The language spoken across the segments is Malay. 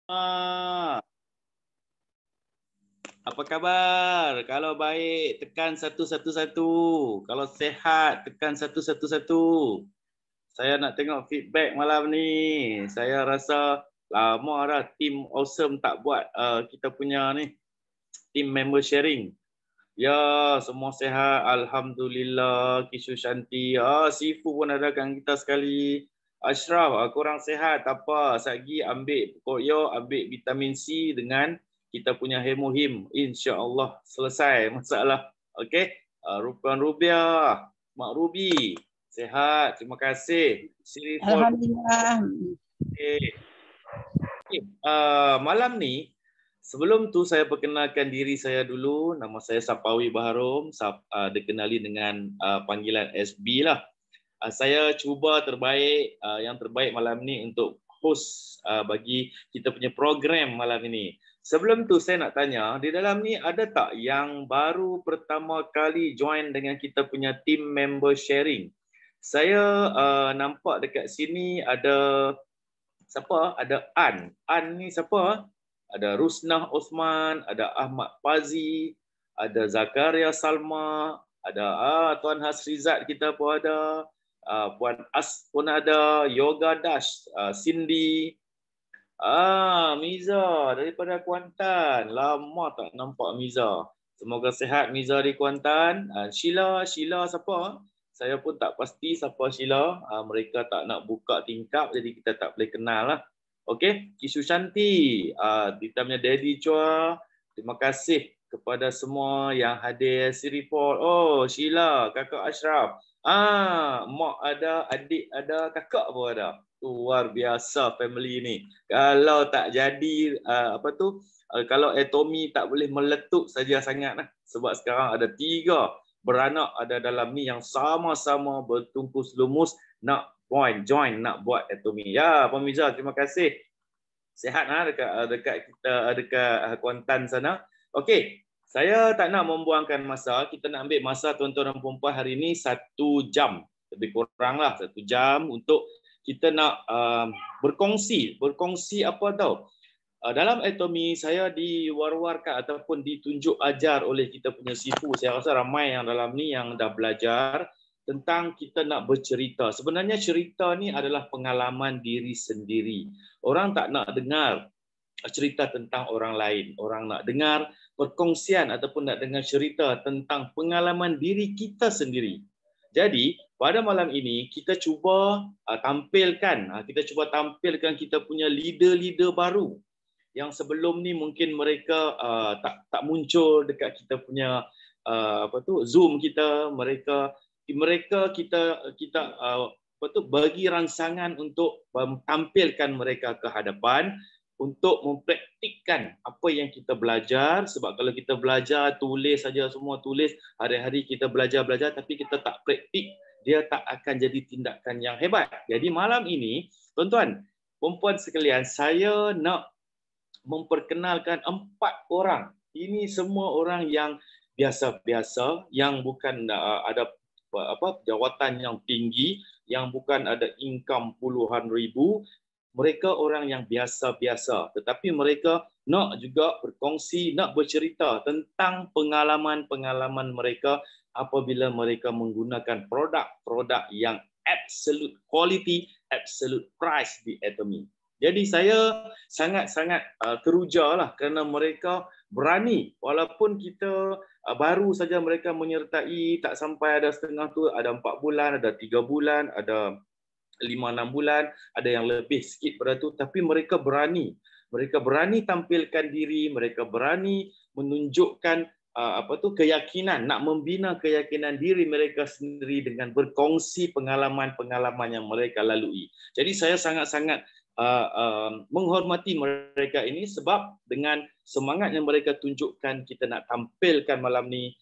Ah, apa kabar? Kalau baik, tekan 111. Kalau sehat, tekan 111. Saya nak tengok feedback malam ni. Saya rasa lama dah tim awesome tak buat kita punya ni, team member sharing. Ya, semua sehat. Alhamdulillah. Kisu Shanti. Sifu pun ada kat kita sekali. Ashraf, korang sehat? Tak apa. Sagi ambil koyo, ambil vitamin C dengan kita punya hemohim. InsyaAllah selesai masalah. Okey. Rupiah Rubiah. Mak Ruby. Sehat. Terima kasih. Siri Fall. Alhamdulillah. Okay. Malam ni, sebelum tu saya perkenalkan diri saya dulu. Nama saya Sapawi Baharom, dikenali dengan panggilan SB lah. Saya cuba yang terbaik malam ni untuk host bagi kita punya program malam ini. Sebelum tu saya nak tanya, di dalam ni ada tak yang baru pertama kali join dengan kita punya team member sharing? Saya nampak dekat sini ada siapa? Ada An. An ni siapa? Ada Rusnah Osman, ada Ahmad Pazi, ada Zakaria Salma, ada Tuan Hasrizat kita pun ada, Puan As pun ada, Yoga Dash, Cindy, Miza daripada Kuantan. Lama tak nampak Miza. Semoga sihat Miza di Kuantan. Sheila siapa? Saya pun tak pasti siapa Sheila. Mereka tak nak buka tingkap jadi kita tak boleh kenal lah. Okey, Kisu Shanti, kita punya Daddy Chua. Terima kasih kepada semua yang hadir. Siri Paul. Oh, Sheila, kakak Ashraf. Mak ada, adik ada, kakak pun ada. Luar biasa family ni. Kalau tak jadi kalau Tommy tak boleh meletup saja sangat lah. Sebab sekarang ada 3 beranak ada dalam ni yang sama-sama bertungkus lumus nak join nak buat Tommy. Ya, Pemiza, terima kasih. Sehat dekat kita dekat Kuantan sana. Okey, saya tak nak membuangkan masa. Kita nak ambil masa tuan-tuan dan puan-puan hari ini 1 jam. Lebih kurang lah 1 jam untuk kita nak berkongsi apa tahu. Dalam Atomy saya diwar-warkan ataupun ditunjuk ajar oleh kita punya sifu. Saya rasa ramai yang dalam ni yang dah belajar tentang kita nak bercerita. Sebenarnya cerita ni adalah pengalaman diri sendiri. Orang tak nak dengar cerita tentang orang lain. Orang nak dengar perkongsian ataupun nak dengar cerita tentang pengalaman diri kita sendiri. Jadi, pada malam ini kita cuba tampilkan kita punya leader-leader baru yang sebelum ni mungkin mereka tak muncul dekat kita punya Zoom kita. Mereka kita bagi rangsangan untuk tampilkan mereka ke hadapan untuk mempraktikkan apa yang kita belajar. Sebab kalau kita belajar tulis saja, semua tulis hari-hari kita belajar tapi kita tak praktik, dia tak akan jadi tindakan yang hebat. Jadi malam ini tuan-tuan puan-puan sekalian, saya nak memperkenalkan 4 orang. Ini semua orang yang biasa-biasa, yang bukan ada jawatan yang tinggi, yang bukan ada income puluhan ribu. Mereka orang yang biasa-biasa, tetapi mereka nak juga berkongsi, nak bercerita tentang pengalaman-pengalaman mereka apabila mereka menggunakan produk-produk yang absolute quality, absolute price di Atomy. Jadi saya sangat-sangat teruja lah kerana mereka berani, walaupun kita baru saja mereka menyertai, tak sampai ada setengah tu, ada 4 bulan, ada 3 bulan, ada 5-6 bulan, ada yang lebih sikit pada tu, tapi mereka berani. Mereka berani tampilkan diri, mereka berani menunjukkan keyakinan, nak membina keyakinan diri mereka sendiri dengan berkongsi pengalaman-pengalaman yang mereka lalui. Jadi saya sangat-sangat menghormati mereka ini sebab dengan semangat yang mereka tunjukkan, kita nak tampilkan malam ni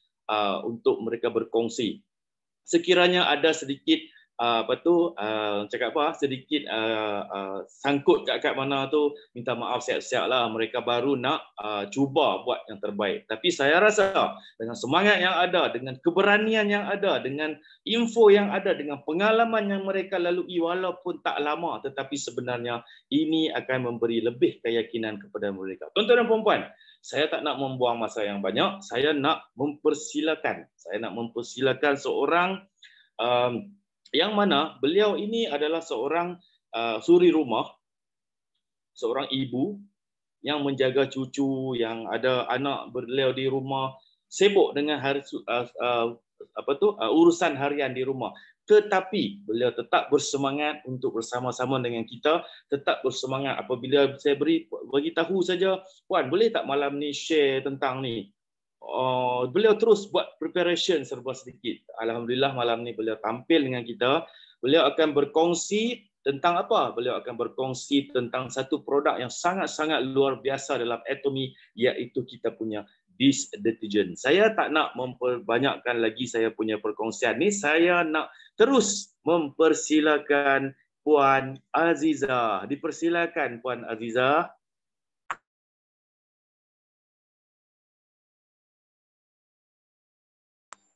untuk mereka berkongsi. Sekiranya ada sedikit cakap apa sedikit sangkut kat mana tu, minta maaf siap-siap lah, mereka baru nak cuba buat yang terbaik. Tapi saya rasa dengan semangat yang ada, dengan keberanian yang ada, dengan info yang ada, dengan pengalaman yang mereka lalui walaupun tak lama, tetapi sebenarnya ini akan memberi lebih keyakinan kepada mereka. Tuan-tuan dan puan-puan, saya tak nak membuang masa yang banyak, saya nak mempersilakan seorang yang mana beliau ini adalah seorang suri rumah, seorang ibu yang menjaga cucu, yang ada anak beliau di rumah, sibuk dengan urusan harian di rumah. Tetapi beliau tetap bersemangat untuk bersama-sama dengan kita, tetap bersemangat apabila saya bagi tahu saja, Puan, boleh tak malam ni share tentang ni? Beliau terus buat preparation serba sedikit. Alhamdulillah malam ni beliau tampil dengan kita. Beliau akan berkongsi tentang apa? Beliau akan berkongsi tentang satu produk yang sangat-sangat luar biasa dalam Atomy, iaitu kita punya dish detergent. Saya tak nak memperbanyakkan lagi saya punya perkongsian ni. Saya nak terus mempersilakan Puan Aziza. Dipersilakan Puan Aziza.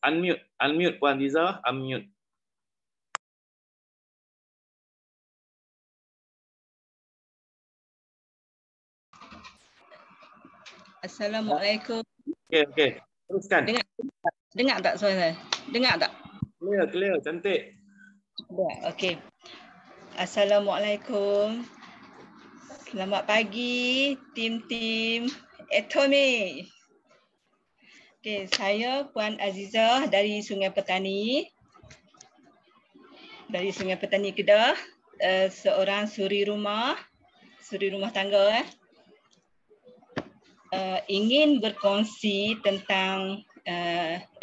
Unmute Puan Aziza, unmute. Assalamualaikum. Okey. Teruskan. Dengar tak suara saya? Dengar tak? Clear, cantik. Okey. Assalamualaikum. Selamat pagi tim-tim Atomy. Okey, saya Puan Azizah dari Sungai Petani. Dari Sungai Petani Kedah, seorang suri rumah tangga. Ingin berkongsi tentang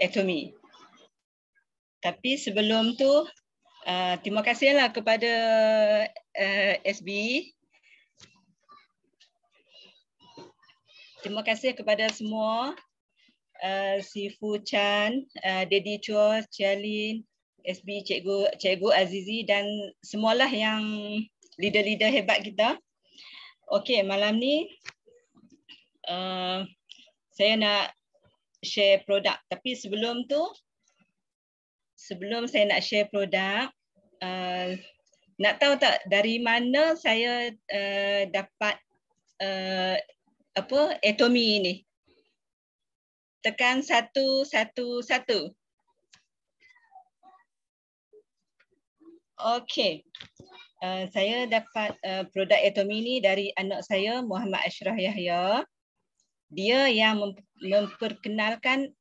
Atomy. Tapi sebelum tu, terima kasihlah kepada SB. Terima kasih kepada semua, si Fu Chan, Daddy Chua, Cialin, SB, Cikgu Azizi dan semualah yang leader-leader hebat kita. Okey, malam ni saya nak share produk. Tapi sebelum tu, sebelum saya nak share produk, nak tahu tak dari mana saya dapat Atomy ni? Tekan 111. Okey. Saya dapat produk Atomy ni dari anak saya, Muhammad Ashraf Yahya. Dia yang memperkenalkan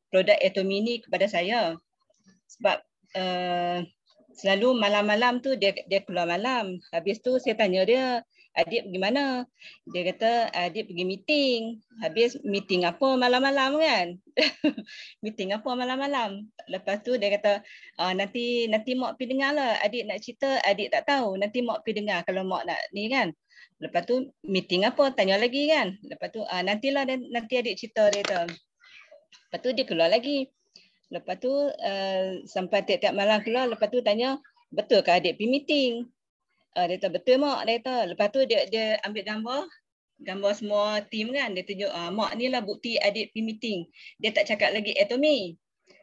produk Atomy ni kepada saya. Sebab selalu malam-malam tu dia keluar malam. Habis tu saya tanya dia, adik pergi mana? Dia kata adik pergi meeting. Habis meeting apa malam-malam kan? Meeting apa malam-malam? Lepas tu dia kata nanti mak pergi dengar lah. Adik nak cerita, adik tak tahu. Nanti mak pergi dengar kalau mak nak ni kan. Lepas tu meeting apa? Tanya lagi kan. Lepas tu nanti adik cerita dia kata. Lepas tu dia keluar lagi. Lepas tu sampai tiap-tiap malam keluar. Lepas tu tanya, betul ke adik pergi meeting? Dia kata betul mak, dia kata. Lepas tu dia ambil gambar semua tim kan. Dia tunjuk mak ni lah bukti adik pergi meeting. Dia tak cakap lagi Atomy.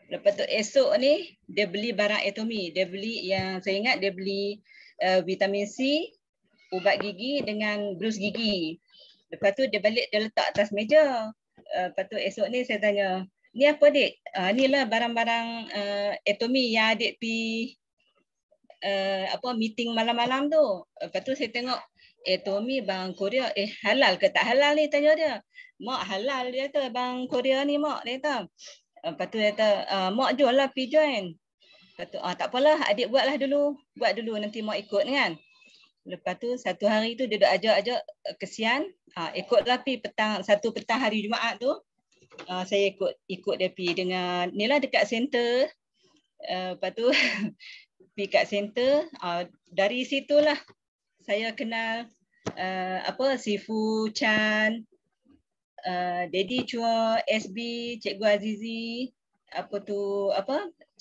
Lepas tu esok ni dia beli barang Atomy. Dia beli yang saya ingat dia beli vitamin C, ubat gigi dengan brus gigi. Lepas tu dia balik dia letak atas meja. Lepas tu esok ni saya tanya, ni apa dik? Ni lah barang-barang Atomy yang adik pergi meeting malam-malam tu. Lepas tu saya tengok Atomy bang Korea, halal ke tak halal ni, tanya dia. Mak halal, dia kata bang Korea ni mak, dia kata. Lepas tu dia kata mak jual lah pergi join. Lepas tu tak apalah adik buat dulu nanti mak ikut kan. Lepas tu satu hari tu dia duk ajak kesian, ikutlah pergi satu petang hari Jumaat tu. Saya ikut dia pergi dengan ni lah dekat center. Lepas tu pergi kat center, dari situlah saya kenal si Fu Chan, Daddy Chua, SB, Cikgu Azizi,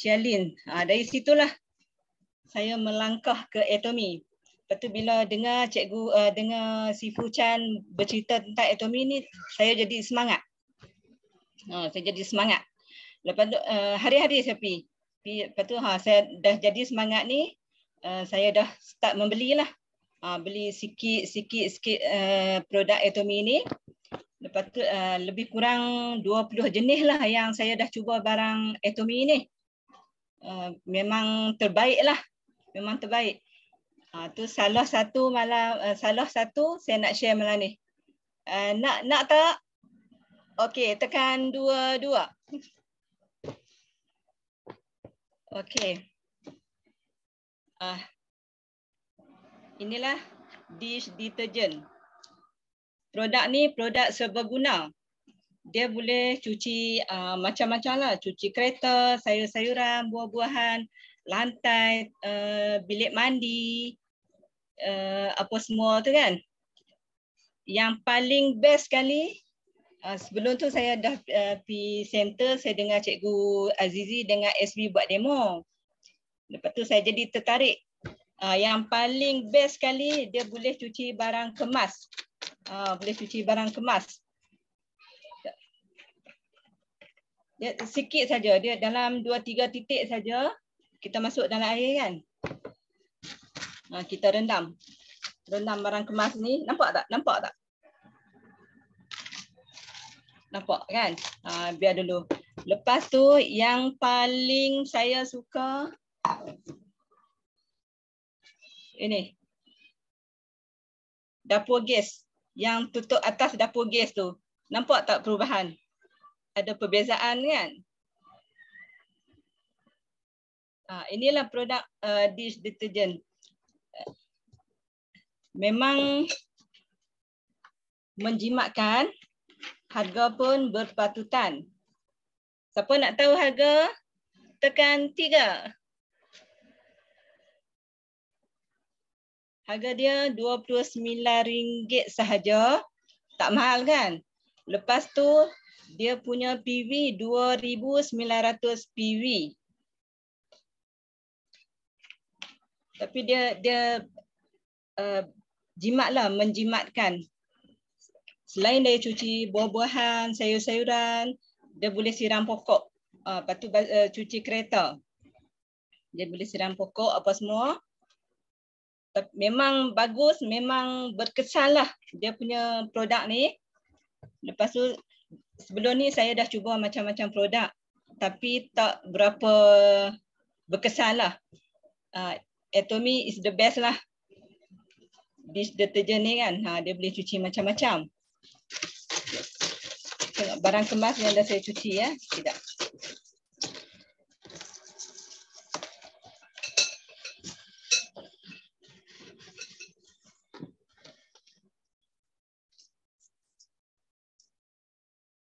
Cialin. Dari situlah saya melangkah ke atomi. Lepas tu bila dengar cikgu dengar si Fu Chan bercerita tentang atomi ni, saya jadi semangat. Saya jadi semangat. Lepas tu hari-hari saya pergi. Lepas tu saya dah jadi semangat ni, saya dah start membelilah. Beli sikit produk atomi ni. Lepas tu lebih kurang 20 jenis lah yang saya dah cuba barang atomi ni. Memang terbaik lah. Memang terbaik. Tu salah satu saya nak share malam ni. Nak tak? Okey, tekan 2. Okey. Inilah dish detergent. Produk ni produk serbaguna. Dia boleh cuci macam-macam lah. Cuci kereta, sayur-sayuran, buah-buahan, lantai, bilik mandi, apa semua tu kan. Yang paling best sekali, sebelum tu saya dah pergi center, saya dengar Cikgu Azizi dengan SB buat demo. Lepas tu saya jadi tertarik. Yang paling best sekali, dia boleh cuci barang kemas. Boleh cuci barang kemas. Dia sikit saja, dia dalam 2-3 titik saja kita masuk dalam air kan. Kita rendam barang kemas ni. Nampak tak? Nampak kan? Biar dulu. Lepas tu yang paling saya suka ini. Dapur gas. Yang tutup atas dapur gas tu. Nampak tak perubahan? Ada perbezaan kan? Inilah produk dish detergent. Memang menjimatkan, harga pun berpatutan. Siapa nak tahu harga? Tekan 3. Harga dia RM29 sahaja. Tak mahal kan? Lepas tu dia punya PV 2,900 PV. Tapi dia jimatlah, menjimatkan. Selain dia cuci buah-buahan, sayur-sayuran, dia boleh siram pokok. Lepas tu cuci kereta. Dia boleh siram pokok apa semua. Memang bagus, memang berkesan lah dia punya produk ni. Lepas tu sebelum ni saya dah cuba macam-macam produk. Tapi tak berapa berkesan lah. Atomi is the best lah. Dish detergent ni kan, dia boleh cuci macam-macam. Tengok barang kemas yang dah saya cuci ya. Tidak.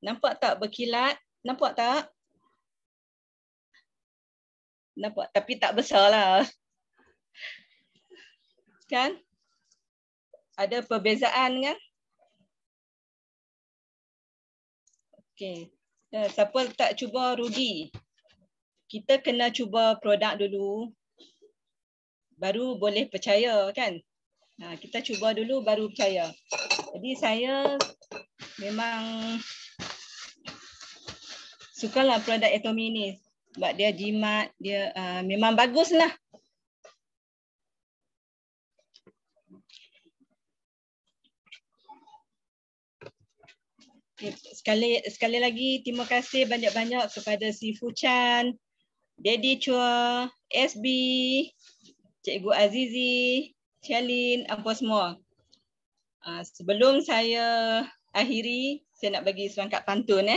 Nampak tak berkilat? Nampak tak? Nampak, tapi tak besar lah. Kan? Ada perbezaan kan? Okey. Siapa tak cuba rugi. Kita kena cuba produk dulu. Baru boleh percaya kan? Kita cuba dulu baru percaya. Jadi saya memang sukalah produk Atomi ni. Sebab dia jimat, dia memang baguslah. Sekali lagi terima kasih banyak-banyak kepada si Fu Chan, Daddy Chua, SB, Cikgu Azizi, Chalin, apa semua. Sebelum saya akhiri, saya nak bagi serangkap pantun.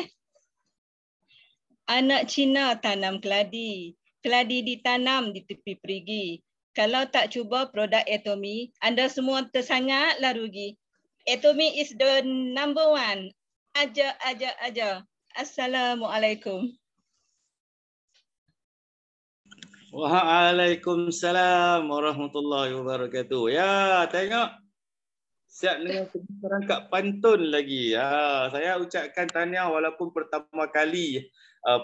Anak Cina tanam keladi, keladi ditanam di tepi perigi. Kalau tak cuba produk Atomi, anda semua tersangatlah rugi. Atomi is the number one. Aja. Assalamualaikum. Waalaikumsalam warahmatullahi wabarakatuh. Ya, tengok. Siap dengan serangkap pantun lagi. Saya ucapkan tahniah walaupun pertama kali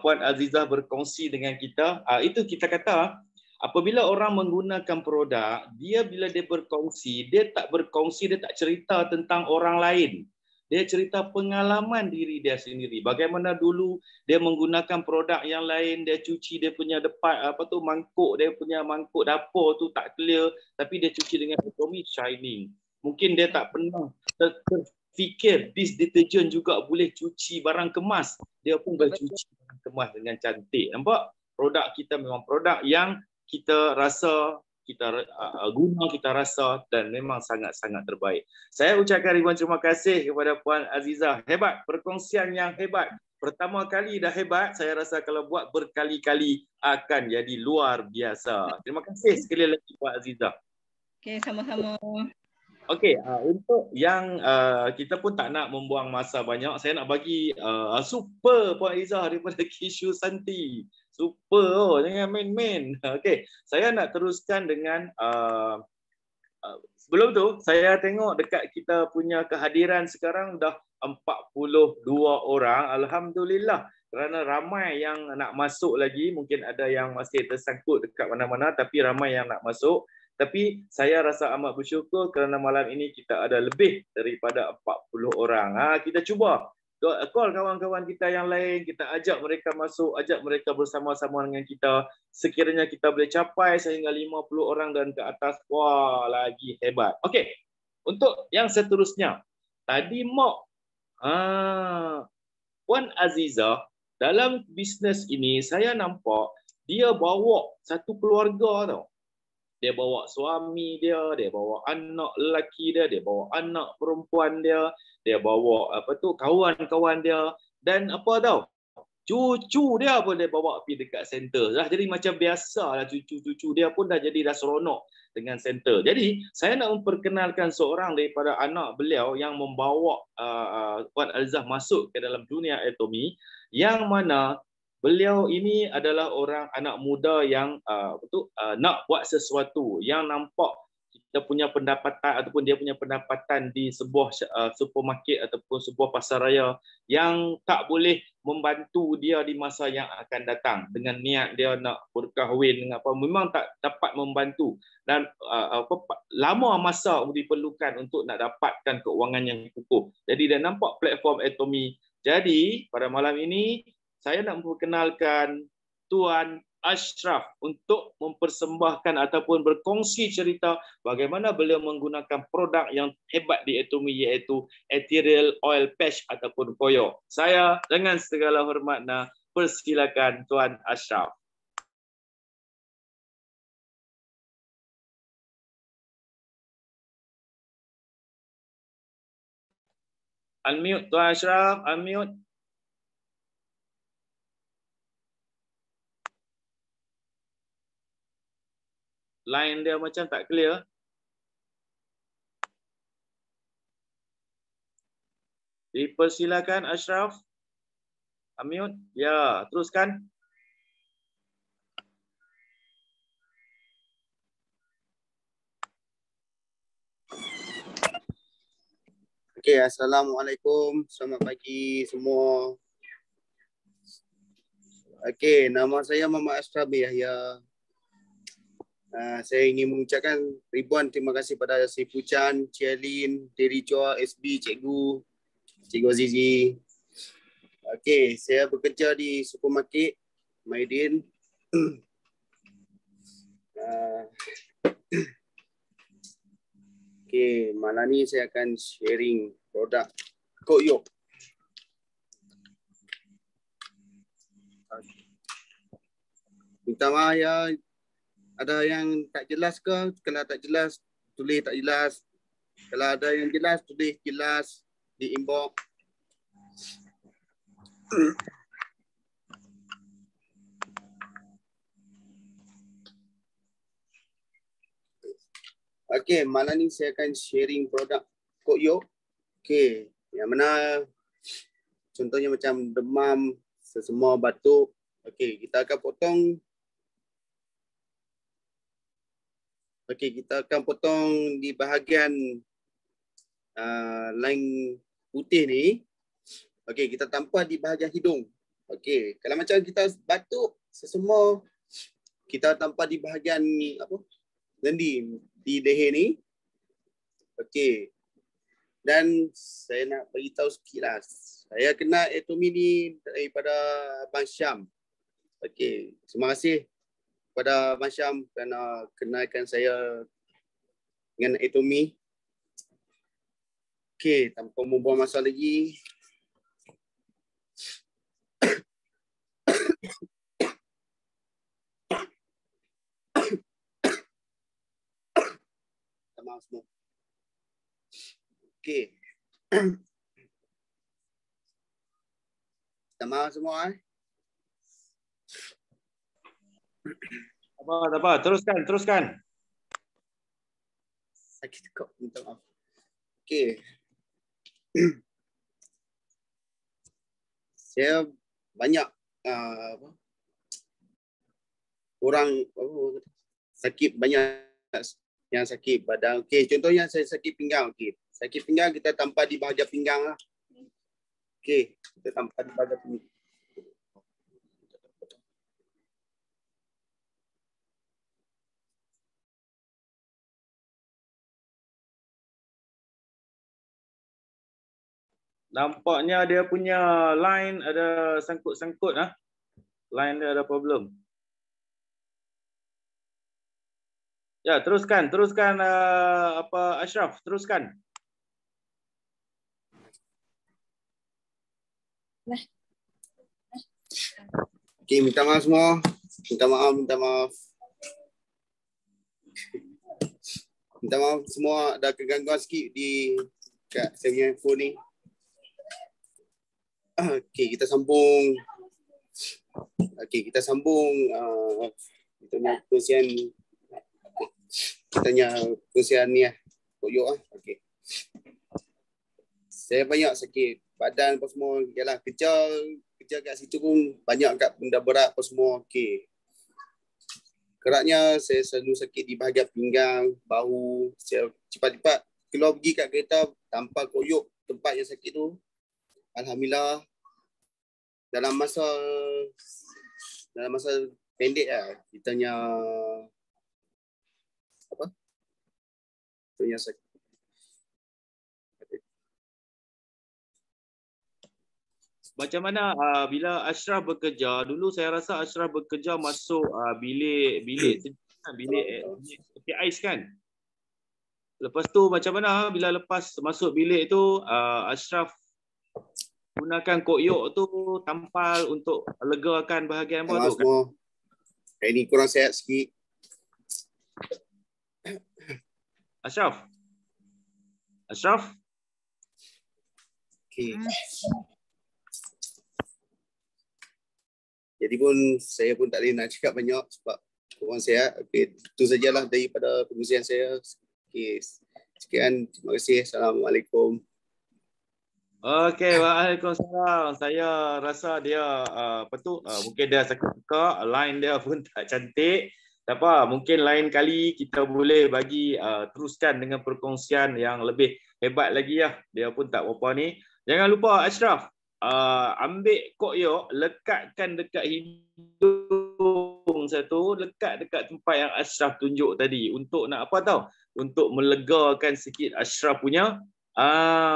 Puan Azizah berkongsi dengan kita. Itu kita kata Apabila orang menggunakan produk, dia bila dia berkongsi, dia tak berkongsi, dia tak cerita tentang orang lain. Dia cerita pengalaman diri dia sendiri. Bagaimana dulu dia menggunakan produk yang lain, dia cuci dia punya depan mangkuk, dia punya mangkuk dapur tu tak clear, tapi dia cuci dengan Atomy shining. Mungkin dia tak pernah terfikir dish detergent juga boleh cuci barang kemas. Dia pun boleh cuci barang kemas dengan cantik. Nampak? Produk kita memang produk yang kita rasa, kita guna, kita rasa dan memang sangat-sangat terbaik. Saya ucapkan ribuan terima kasih kepada Puan Azizah. Hebat, perkongsian yang hebat. Pertama kali dah hebat, saya rasa kalau buat berkali-kali akan jadi luar biasa. Terima kasih sekali lagi Puan Azizah. Okey, sama-sama. Okey, untuk yang kita pun tak nak membuang masa banyak, saya nak bagi super Puan Azizah daripada Kishu Santi. Super, jangan main-main. Okey, saya nak teruskan dengan sebelum tu saya tengok dekat kita punya kehadiran sekarang dah 42 orang. Alhamdulillah, kerana ramai yang nak masuk lagi, mungkin ada yang masih tersangkut dekat mana-mana tapi ramai yang nak masuk. Tapi saya rasa amat bersyukur kerana malam ini kita ada lebih daripada 40 orang. Kita cuba call kawan-kawan kita yang lain, kita ajak mereka masuk, ajak mereka bersama-sama dengan kita. Sekiranya kita boleh capai sehingga 50 orang dan ke atas, wah lagi hebat. Okey, untuk yang seterusnya, tadi Mak, Puan Azizah, dalam bisnes ini saya nampak dia bawa satu keluarga tau. Dia bawa suami dia bawa anak lelaki dia bawa anak perempuan dia bawa kawan-kawan dia dan apa tahu, cucu dia pun dia bawa pergi dekat center. Dah jadi macam biasalah, cucu-cucu dia pun dah jadi dah seronok dengan center. Jadi saya nak memperkenalkan seorang daripada anak beliau yang membawa Puan Azizah masuk ke dalam dunia Atomy, yang mana beliau ini adalah orang anak muda yang nak buat sesuatu, yang nampak kita punya pendapatan ataupun dia punya pendapatan di sebuah supermarket ataupun sebuah pasaraya yang tak boleh membantu dia di masa yang akan datang dengan niat dia nak berkahwin dengan apa, memang tak dapat membantu dan lama masa diperlukan untuk nak dapatkan keuangan yang kukuh. Jadi dia nampak platform Atomy. Jadi pada malam ini saya nak memperkenalkan Tuan Ashraf untuk mempersembahkan ataupun berkongsi cerita bagaimana beliau menggunakan produk yang hebat di Atomy, iaitu Ethereal Oil Patch ataupun koyo. Saya dengan segala hormat persilakan Tuan Ashraf. Unmute Tuan Ashraf, unmute. Line dia macam tak clear. Dipersilakan Ashraf. Unmute. Ya, teruskan. Okey, Assalamualaikum. Selamat pagi semua. Okey, nama saya Muhammad Ashraf Yahya. Saya ingin mengucapkan ribuan terima kasih pada si Puchan, Cialin, Terry Chua, SB, Cikgu Azizi. Okey, saya bekerja di supermarket Maidin. Okey, malam ni saya akan sharing produk Koyo. Minta maaf ya, ada yang tak jelas ke? Kalau tak jelas, tulis tak jelas. Kalau ada yang jelas, tulis jelas di inbox. Okey, malam ni saya akan sharing produk Koyo. Okey, yang mana contohnya macam demam, sesemua, batuk. Okey, kita akan potong. Okey, kita akan potong di bahagian line putih ni. Okey, kita tampal di bahagian hidung. Okey, kalau macam kita batuk, sesemua, kita tanpa di bahagian apa? Sendi di leher ni. Okey. Dan saya nak beritahu sikitlah. Saya kenal anatomi ni daripada Abang Syam. Okey, terima kasih kepada Abang Syam kerana kenalkan saya dengan anatomi. Okey, tanpa membuang masa lagi. Maaf semua. Okey. Sama semua Apa? Teruskan. Sakit kok, minta maaf. Okey. Saya banyak orang sakit, banyak yang sakit badan. Okey, contohnya saya sakit pinggang. Okey, sakit pinggang kita tampar di bahagian pinggang lah. Okey, kita tampar di bahagian pinggang. Nampaknya dia punya line ada sangkut-sangkut ah. Line dia ada problem. Ya, teruskan Ashraf, teruskan. Okey, minta maaf semua. Minta maaf. Minta maaf semua, ada kegangguan sikit di kat saya punya phone ni. Okey, kita sambung. Kita punya kongsian ni lah. Koyok lah. Okey. Saya banyak sakit badan apa semua. Yalah, kerja kat situ pun banyak kat benda berat apa semua. Okey. Keratnya saya selalu sakit di bahagian pinggang, bahu. Saya cepat-cepat keluar pergi kat kereta tanpa koyok tempat yang sakit tu. Alhamdulillah dalam masa pendek lah kitanya sakit. Macam mana bila Ashraf bekerja, dulu saya rasa Ashraf bekerja masuk bilik seperti ais kan. Lepas tu macam mana bila lepas masuk bilik tu Ashraf gunakan koyok tu tampal untuk legakan bahagian bawah tu kan? Hari ni kurang sihat sikit. Ashraf? Okay. Jadi pun saya pun tak boleh nak cakap banyak sebab kurang sihat. Okay. Itu sajalah daripada pengusian saya. Okay. Sekian. Terima kasih. Assalamualaikum. Okey, waalaikumsalam. Saya rasa dia mungkin dia sakit muka, line dia pun tak cantik. Tak apa, mungkin lain kali kita boleh bagi teruskan dengan perkongsian yang lebih hebat lagi ya. Dia pun tak apa ni. Jangan lupa Ashraf, ambil koyok, lekatkan dekat hidung satu, lekat dekat tempat yang Ashraf tunjuk tadi untuk nak apa tahu? Untuk melegakan sikit Ashraf punya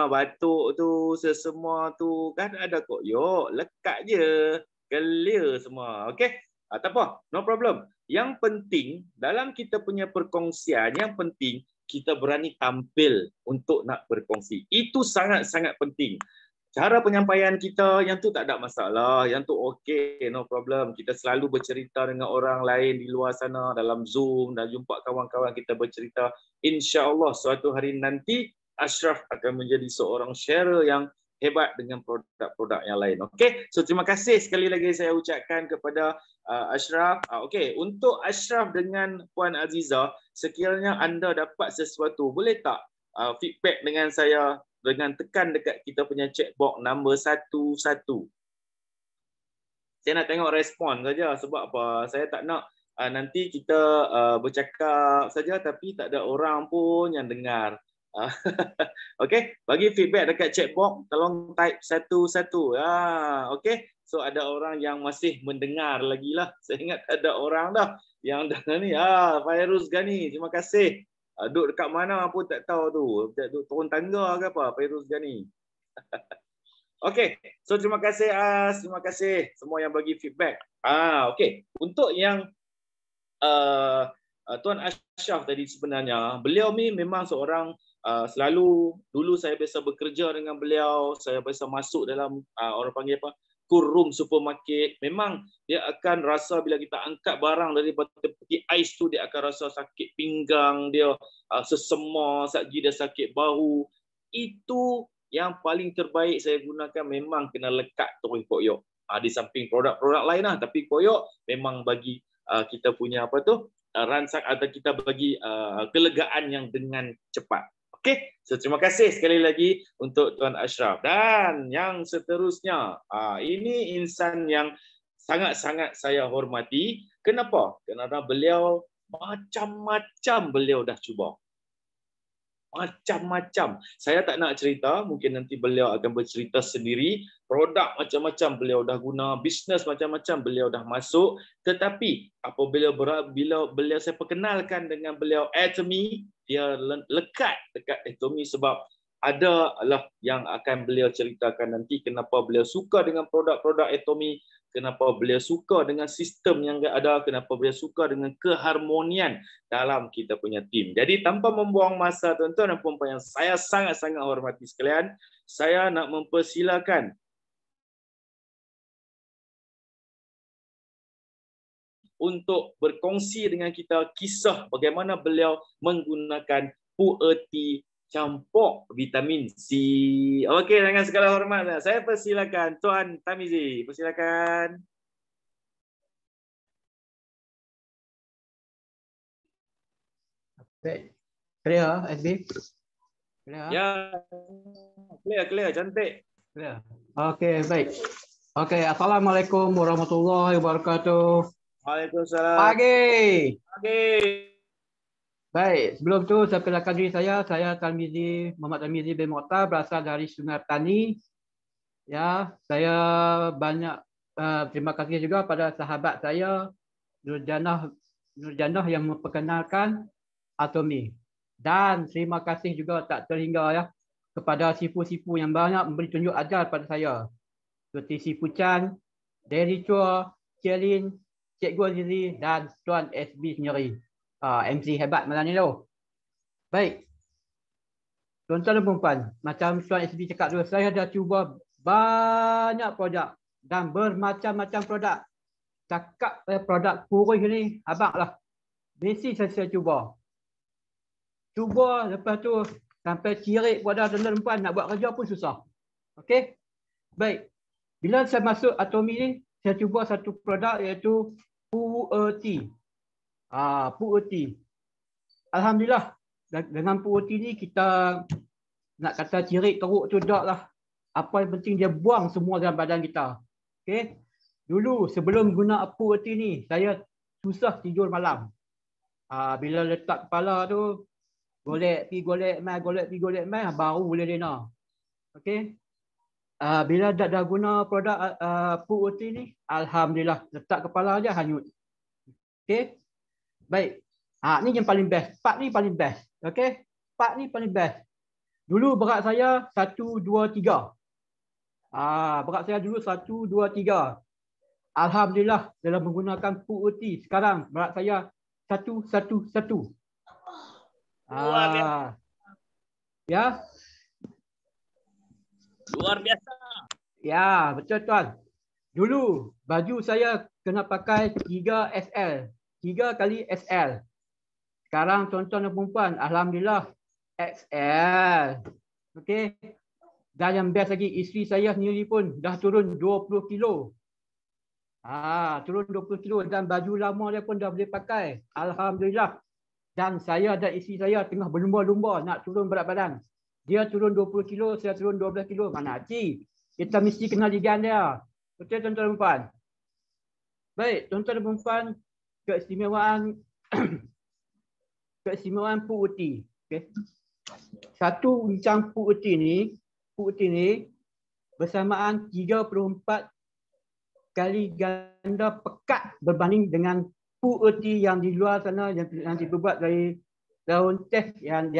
batuk tu, sesemua tu kan ada koyok, lekat je, clear semua. Okey? Tak apa, no problem. Yang penting dalam kita punya perkongsian, yang penting kita berani tampil untuk nak berkongsi. Itu sangat-sangat penting. Cara penyampaian kita yang tu tak ada masalah, yang tu okey, no problem. Kita selalu bercerita dengan orang lain di luar sana dalam Zoom dan jumpa kawan-kawan kita bercerita. Insya-Allah suatu hari nanti Ashraf akan menjadi seorang sharer yang hebat dengan produk-produk yang lain. Okey, so terima kasih sekali lagi saya ucapkan kepada Ashraf. Okey, untuk Ashraf dengan Puan Aziza, sekiranya anda dapat sesuatu, boleh tak feedback dengan saya dengan tekan dekat kita punya chat box nombor 11. Saya nak tengok respon saja sebab apa? Saya tak nak nanti kita bercakap saja tapi tak ada orang pun yang dengar. Okey, bagi feedback dekat chat box, tolong type 11. Okey, So ada orang yang masih mendengar lagi lah. Saya ingat ada orang dah yang dah ni, Fairuz Ghani, terima kasih. Duduk dekat mana pun tak tahu tu. Duduk turun tangga ke apa, Fairuz Ghani. Okey, so terima kasih As, terima kasih semua yang bagi feedback. Okey, untuk yang Tuan Ashraf tadi sebenarnya, beliau ni memang seorang selalu, dulu saya biasa bekerja dengan beliau, saya biasa masuk dalam orang panggil apa, cool room supermarket. Memang dia akan rasa bila kita angkat barang daripada peti ais tu, dia akan rasa sakit pinggang dia, sesema, dia sakit bahu. Itu yang paling terbaik saya gunakan, memang kena lekat terus koyok. Di samping produk-produk lain lah, tapi koyok memang bagi kita punya apa tu, ransak atau kita bagi kelegaan yang dengan cepat. Okey, so terima kasih sekali lagi untuk Tuan Ashraf. Dan yang seterusnya, ini insan yang sangat-sangat saya hormati. Kenapa? Kerana beliau macam-macam beliau dah cuba. Macam-macam. Saya tak nak cerita, mungkin nanti beliau akan bercerita sendiri. Produk macam-macam beliau dah guna, bisnes macam-macam beliau dah masuk. Tetapi apabila beliau saya perkenalkan dengan beliau Atomy, dia lekat dekat Atomy sebab ada lah yang akan beliau ceritakan nanti kenapa beliau suka dengan produk-produk Atomy, kenapa beliau suka dengan sistem yang ada, kenapa beliau suka dengan keharmonian dalam kita punya tim. Jadi tanpa membuang masa tuan-tuan dan puan-puan yang saya sangat-sangat hormati sekalian, saya nak mempersilakan untuk berkongsi dengan kita kisah bagaimana beliau menggunakan Puerty campur vitamin C. Okey, dengan segala hormat, saya persilakan Tuan Tamizi. Persilakan. Clear, SB? Clear? Ya, clear, cantik. Clear. Okey, baik. Okey, Assalamualaikum warahmatullahi wabarakatuh. Waalaikumsalam. Pagi. Pagi. Baik, sebelum tu saya perkenalkan diri saya Tamizi, Muhammad Tamizi bin Mokhtar, berasal dari Sungai Petani. Ya, saya banyak terima kasih juga pada sahabat saya Nurjanah yang memperkenalkan Atomy. Dan terima kasih juga tak terhingga ya kepada sifu-sifu yang banyak memberi tunjuk ajar pada saya. Seperti Sifu Chan, Derry Chua, Chelin, Cikgu Azizi dan Tuan SB sendiri. MC hebat malam ni loh. Baik. Tuan-tuan dan puan-puan, macam Tuan SB cakap dulu, saya dah cuba banyak produk dan bermacam-macam produk. Cakap produk purih ni, abang lah. Mesti saya cuba. Lepas tu sampai cirit pada tuan-tuan dan puan, nak buat kerja pun susah. Okey? Baik. Bila saya masuk Atomy ni, saya cuba satu produk iaitu Puerty. Puerty. Alhamdulillah, dengan Puerty ni kita nak kata cirit teruk tu tak lah. Apa yang penting dia buang semua dalam badan kita. Okey. Dulu sebelum guna Puerty ni, saya susah tidur malam. Bila letak kepala tu, golek pi golek mai, baru boleh lena. Okey. Bila dah guna produk Puerty ni, alhamdulillah, letak kepala aja hanyut. Okey. Baik. Ni yang paling best. Part ni paling best. Okey. Part ni paling best. Dulu berat saya 1, 2, 3. Berat saya dulu 1, 2, 3. Alhamdulillah dalam menggunakan Puerty sekarang berat saya 1, 1, 1. Ya. Luar biasa. Ya, betul tuan. Dulu baju saya kena pakai 3 SL. 3 kali SL. Sekarang tuan-tuan dan puan-puan, alhamdulillah XL. Okey. Dan yang best lagi, isteri saya sendiri pun dah turun 20 kilo. Turun 20 kilo dan baju lama dia pun dah boleh pakai. Alhamdulillah. Dan saya dan isteri saya tengah berlumba-lumba nak turun berat badan. Dia turun 20 kilo, saya turun 12 kilo. Mana hati? Kita mesti kena ligan dia. Betul tuan-tuan dan puan? Baik, tuan-tuan dan puan, keistimewaan Puerty. Okay. Satu bincang Puerty ni bersamaan 34 kali ganda pekat berbanding dengan PUET yang di luar sana yang dibuat dari daun teh yang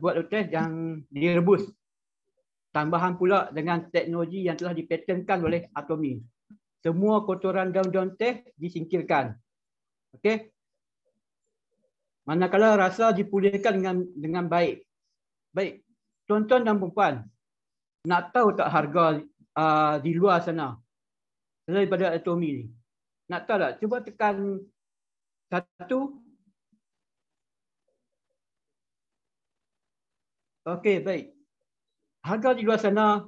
buat teh yang direbus. Tambahan pula dengan teknologi yang telah dipatenkan oleh Atomy. Semua kotoran daun-daun teh disingkirkan. Okey. Manakala rasa dipulihkan dengan baik. Baik. Tuan-tuan dan puan, nak tahu tak harga di luar sana daripada Atomy ni? Nak tahu tak? Cuba tekan 1. Okey, baik. Harga di luar sana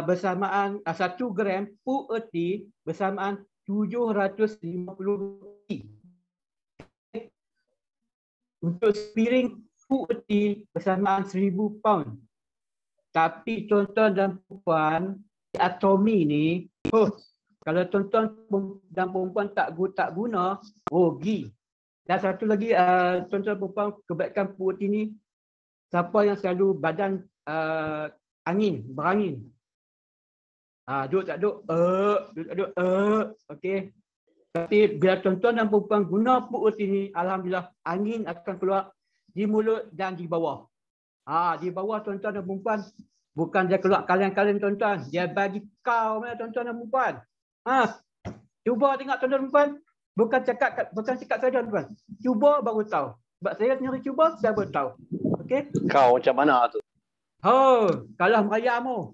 bersamaan 1 gram PUET bersamaan 750 rupiah. Untuk sepiring PUET bersamaan 1000 pound. Tapi tuan-tuan dan puan, Atomy ni, kalau tuan-tuan dan puan tak guna, rugi. Dan satu lagi, tuan-tuan dan puan, kebaikan PUET ni, siapa yang selalu badan berangin. Duduk tak duduk, okey. Tapi bila tuan-tuan dan puan guna PUET ini, alhamdulillah angin akan keluar di mulut dan di bawah. Di bawah tuan-tuan dan puan, bukan dia keluar kalian-kalian tuan-tuan, dia bagi kau mana tuan-tuan dan puan. Cuba tengok tuan-tuan dan puan, bukan cakap saya tuan-tuan. Cuba baru tahu. Sebab saya sendiri cuba, saya baru tahu. Okey? Kau macam mana tu? Kalah merayamu.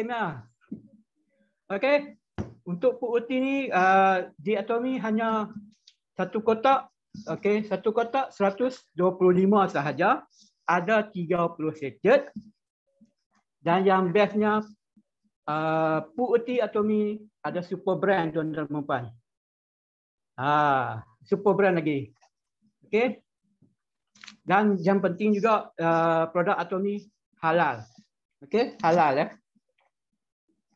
Nah. Okey. Untuk PUET ni di Atomy hanya satu kotak. Okey, satu kotak 125 sahaja. Ada 30 sachet. Dan yang bestnya PUET Atomy ada super brand tuan-tuan dan puan. Super brand lagi. Okey. Dan yang penting juga produk Atomy halal. Okey, halal ya.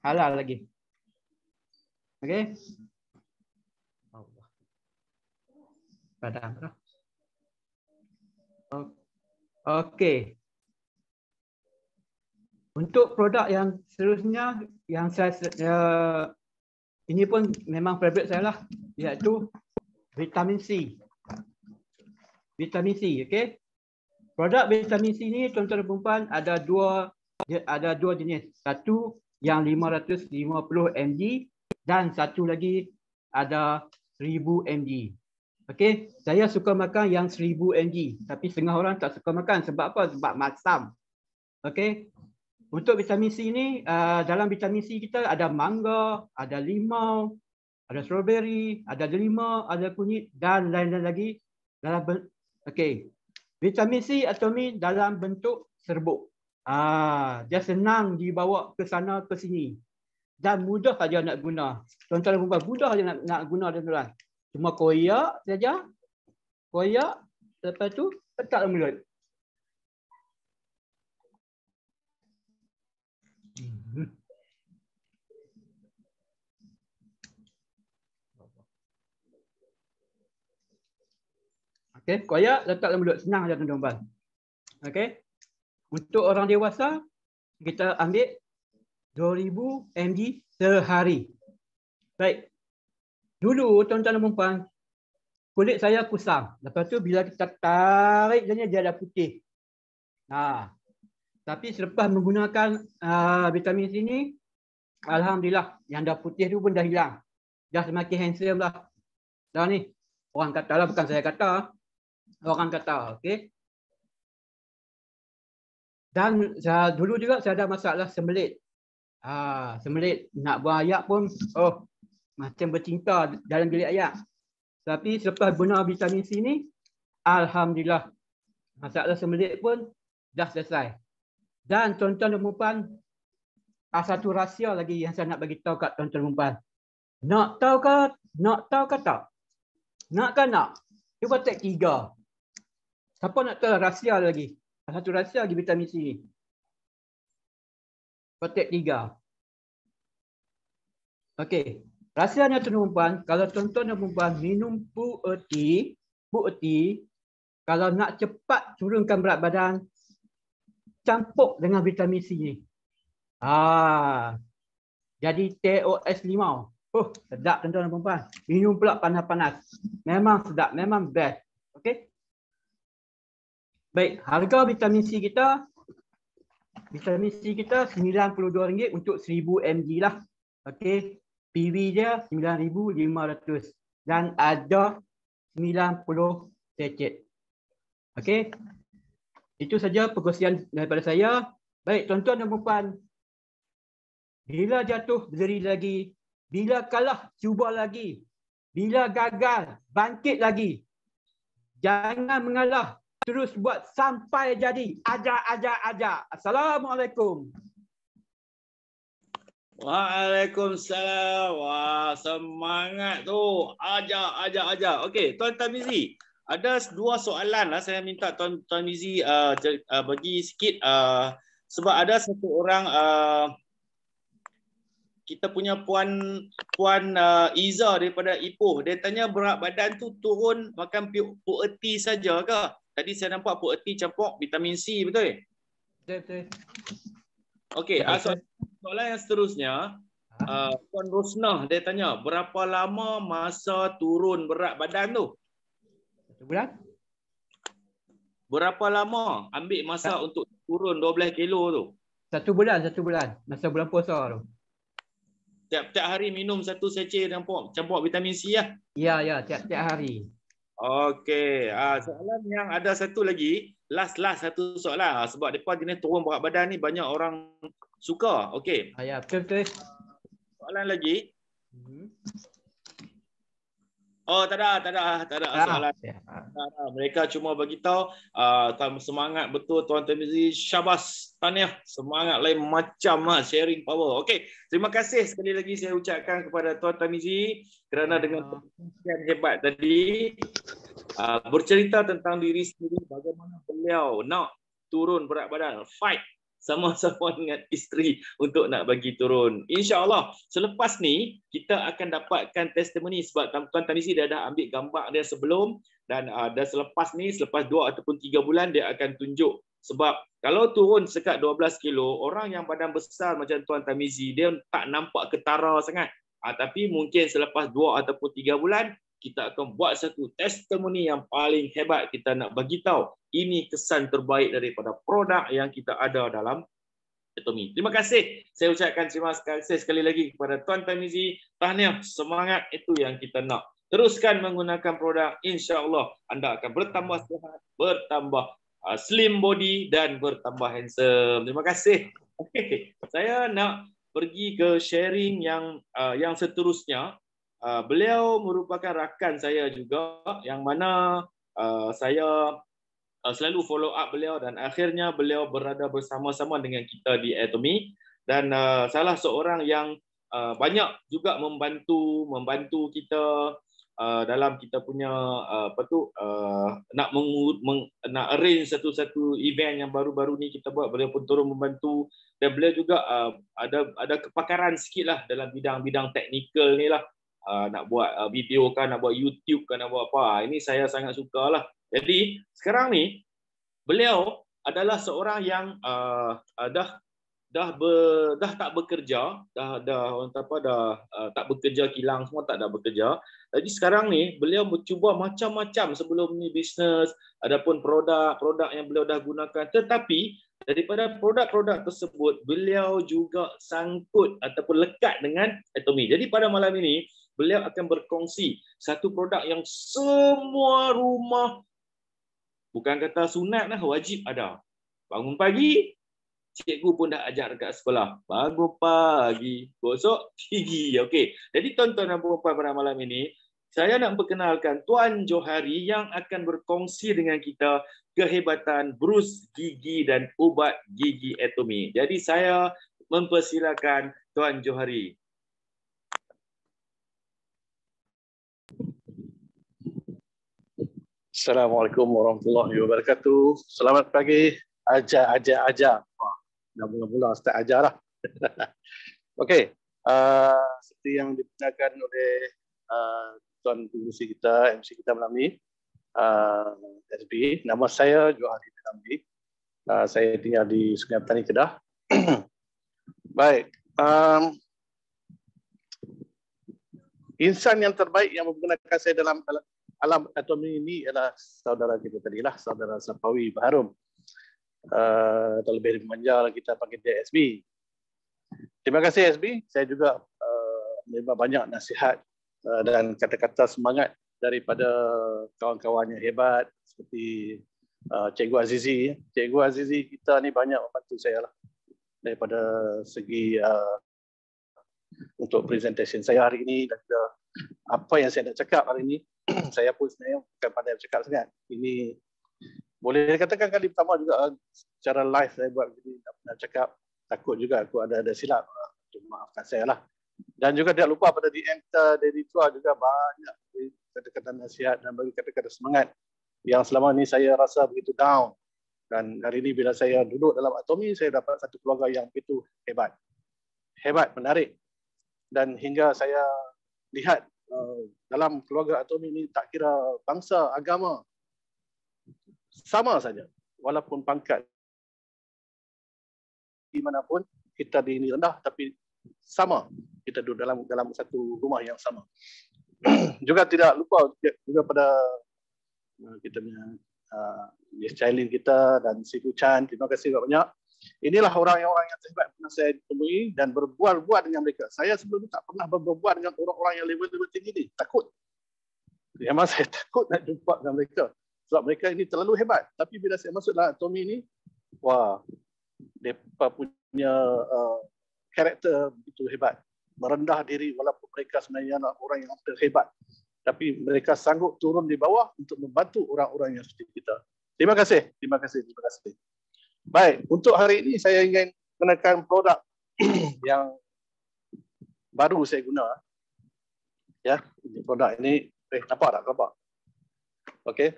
Halal lagi. Okey. Padam. Okey. Untuk produk yang seterusnya yang saya ini pun memang favourite saya lah, iaitu vitamin C. Vitamin C, okey. Produk vitamin C ni tuan-tuan dan puan ada dua jenis. Satu yang 550 mg dan satu lagi ada 1000 mg. Okey, saya suka makan yang 1000 mg, tapi setengah orang tak suka makan sebab apa? Sebab masam. Okey. Untuk vitamin C ni, dalam vitamin C kita ada mangga, ada limau, ada strawberry, ada delima, ada kunyit dan lain-lain lagi dalam okey. Vitamin C Atomy dalam bentuk serbuk. Dia senang dibawa ke sana ke sini. Dan mudah saja nak guna. Tuan-tuan dan puan, mudah saja nak guna tuan-tuan. Cuma koyak saja. Koyak, lepas tu letak dalam mulut. Okey, koyak letak dalam mulut, senang saja tuan-tuan. Okey. Untuk orang dewasa kita ambil 2000 mg sehari. Baik. Dulu tuan-tuan dan puan, kulit saya kusam. Lepas tu bila kita tarik dia dah putih. Tapi selepas menggunakan vitamin C ni, alhamdulillah yang dah putih tu pun dah hilang. Dah semakin handsome lah. Dah ni. Orang kata lah, bukan saya kata. Orang kata, okey. Dan dulu juga saya ada masalah sembelit. Sembelit nak buang ayak pun macam bercinta dalam bilik ayak. Tapi selepas guna vitamin C ni, alhamdulillah masalah sembelit pun dah selesai. Dan tuan-tuan dan puan, satu rahsia lagi yang saya nak bagi tahu kat tuan-tuan dan puan. Nak tahu ke tak? Nak ke nak? Cuba tek 3. Siapa nak tahu rahsia lagi? Satu rahsia lagi vitamin C ni. Petik 3. Okey. Rahsianya tuan-tuan dan puan, kalau tuan-tuan dan puan minum PUET, kalau nak cepat turunkan berat badan, campur dengan vitamin C ni. Jadi TOS limau. Sedap tuan-tuan dan puan-puan. Minum pula panas-panas. Memang sedap, memang best. Okey. Baik, harga vitamin C kita RM92 untuk 1000 mg lah. Okey. PV dia 9500 dan ada 90 sachet. Okey. Itu saja perkongsian daripada saya. Baik, tuan-tuan dan puan-puan. Bila jatuh, berdiri lagi. Bila kalah, cuba lagi. Bila gagal, bangkit lagi. Jangan mengalah. Terus buat sampai jadi. Ajar. Assalamualaikum. Waalaikumsalam. Wah, semangat tu. Ajar. Okey, Tuan Tamizi. Ada dua soalan lah saya minta Tuan Mizi bagi sikit sebab ada satu orang kita punya puan Iza daripada Ipoh. Dia tanya berat badan tu turun makan Pu'er T saja ke? Tadi saya nampak Pu'er T campur vitamin C, betul? Betul. Okey, soalan yang seterusnya Puan Rosnah dia tanya berapa lama masa turun berat badan tu? 1 bulan? Berapa lama ambil masa untuk turun 12 kilo tu? 1 bulan. Masa bulan puasa tu. Tiap-tiap hari minum 1 sachet campur vitamin C lah? Ya, tiap-tiap hari. Okey. Soalan yang ada satu lagi. Last satu soalan. Sebab depa jenis turun berat badan ni banyak orang suka. Okey. Ya, betul. Soalan lagi. Oh, tak ada soalan. Mereka cuma bagi tahu semangat betul Tuan Tamizi. Syabas, tahniah. Semangat lain macam sharing power. Okey, terima kasih sekali lagi saya ucapkan kepada Tuan Tamizi kerana dengan perkongsian hebat tadi bercerita tentang diri sendiri bagaimana beliau nak turun berat badan, fight sama-sama dengan isteri untuk nak bagi turun. InsyaAllah selepas ni kita akan dapatkan testimoni sebab Tuan Tamizi dia dah ambil gambar dia sebelum dan dah selepas ni, selepas 2 ataupun 3 bulan dia akan tunjuk. Sebab kalau turun sekat 12 kilo, orang yang badan besar macam Tuan Tamizi dia tak nampak ketara sangat. Tapi mungkin selepas 2 ataupun 3 bulan kita akan buat satu testimoni yang paling hebat. Kita nak bagi tahu ini kesan terbaik daripada produk yang kita ada dalam Atomy. Terima kasih. Saya ucapkan terima kasih sekali lagi kepada Tuan Tamizi. Tahniah, semangat itu yang kita nak. Teruskan menggunakan produk. InsyaAllah anda akan bertambah sihat, bertambah slim body dan bertambah handsome. Terima kasih. Okay. Saya nak pergi ke sharing yang seterusnya. Beliau merupakan rakan saya juga yang mana saya selalu follow up beliau dan akhirnya beliau berada bersama-sama dengan kita di Atomy dan salah seorang yang banyak juga membantu kita dalam kita punya nak arrange satu event yang baru-baru ni kita buat. Beliau pun turun membantu dan beliau juga ada kepakaran sikitlah dalam bidang-bidang teknikal ni lah. Nak buat video kan, nak buat YouTube kan, nak buat apa. Ini saya sangat sukalah. Jadi sekarang ni beliau adalah seorang yang dah tak bekerja, tak bekerja kilang semua, tak ada bekerja. Jadi sekarang ni beliau mencuba macam-macam sebelum ni bisnes, adapun produk yang beliau dah gunakan, tetapi daripada produk-produk tersebut beliau juga sangkut ataupun lekat dengan Atomy. Jadi pada malam ini beliau akan berkongsi satu produk yang semua rumah, bukan kata sunat lah, wajib ada. Bangun pagi, cikgu pun dah ajar dekat sekolah. Bangun pagi, gosok gigi. Okey. Jadi tuan-tuan dan puan-puan pada malam ini, saya nak perkenalkan Tuan Johari yang akan berkongsi dengan kita kehebatan brus gigi dan ubat gigi Atomy. Jadi saya mempersilakan Tuan Johari. Assalamualaikum warahmatullahi wabarakatuh. Selamat pagi. Ajar. Dah mula-mula start ajar lah. Okey. Seperti yang dibenarkan oleh Tuan Pengurusi kita, MC kita malam ni, SB. Nama saya Johari bin Amri. Saya tinggal di Sungai Petani, Kedah. Baik. Insan yang terbaik yang menggunakan saya dalam alam atomi ini adalah saudara kita tadilah, saudara Sapawi Baharum. Terlebih manja kita panggil dia SB. Terima kasih SB. Saya juga menerima banyak nasihat dan kata-kata semangat daripada kawan-kawan yang hebat seperti Cikgu Azizi. Cikgu Azizi kita ni banyak membantu saya lah daripada segi untuk presentation saya hari ini dan juga apa yang saya nak cakap hari ini. Saya pun sebenarnya bukan pandai bercakap sangat. Ini boleh dikatakan kali pertama juga secara live saya buat begini, tak pernah cakap. Takut juga aku ada silap. Maafkan saya lah. Dan juga tidak lupa pada DM kita dari Tua juga banyak kata-kata nasihat dan bagi kata-kata semangat yang selama ini saya rasa begitu down. Dan hari ini bila saya duduk dalam atomi, saya dapat satu keluarga yang begitu hebat. Hebat, menarik. Dan hingga saya lihat dalam keluarga atomi ini tak kira bangsa, agama, sama saja. Walaupun pangkat di manapun, kita di ini rendah tapi sama. Kita duduk dalam satu rumah yang sama. Juga tidak lupa juga pada kita punya Chailin kita dan Si Chan. Terima kasih banyak. Inilah orang-orang yang terhebat pernah saya temui dan berbual-bual dengan mereka. Saya sebelum ini tak pernah berbual dengan orang-orang yang level tinggi ini. Takut. Memang saya takut nak jumpa dengan mereka. Sebab mereka ini terlalu hebat. Tapi bila saya masuk dalam atomi ini, wah, mereka punya karakter begitu hebat. Merendah diri walaupun mereka sebenarnya orang yang terhebat. Tapi mereka sanggup turun di bawah untuk membantu orang-orang yang seperti kita. Terima kasih. Terima kasih. Terima kasih. Baik, untuk hari ini saya ingin menekan produk yang baru saya guna. Ya, produk ini nampak tak? Nampak? Okey.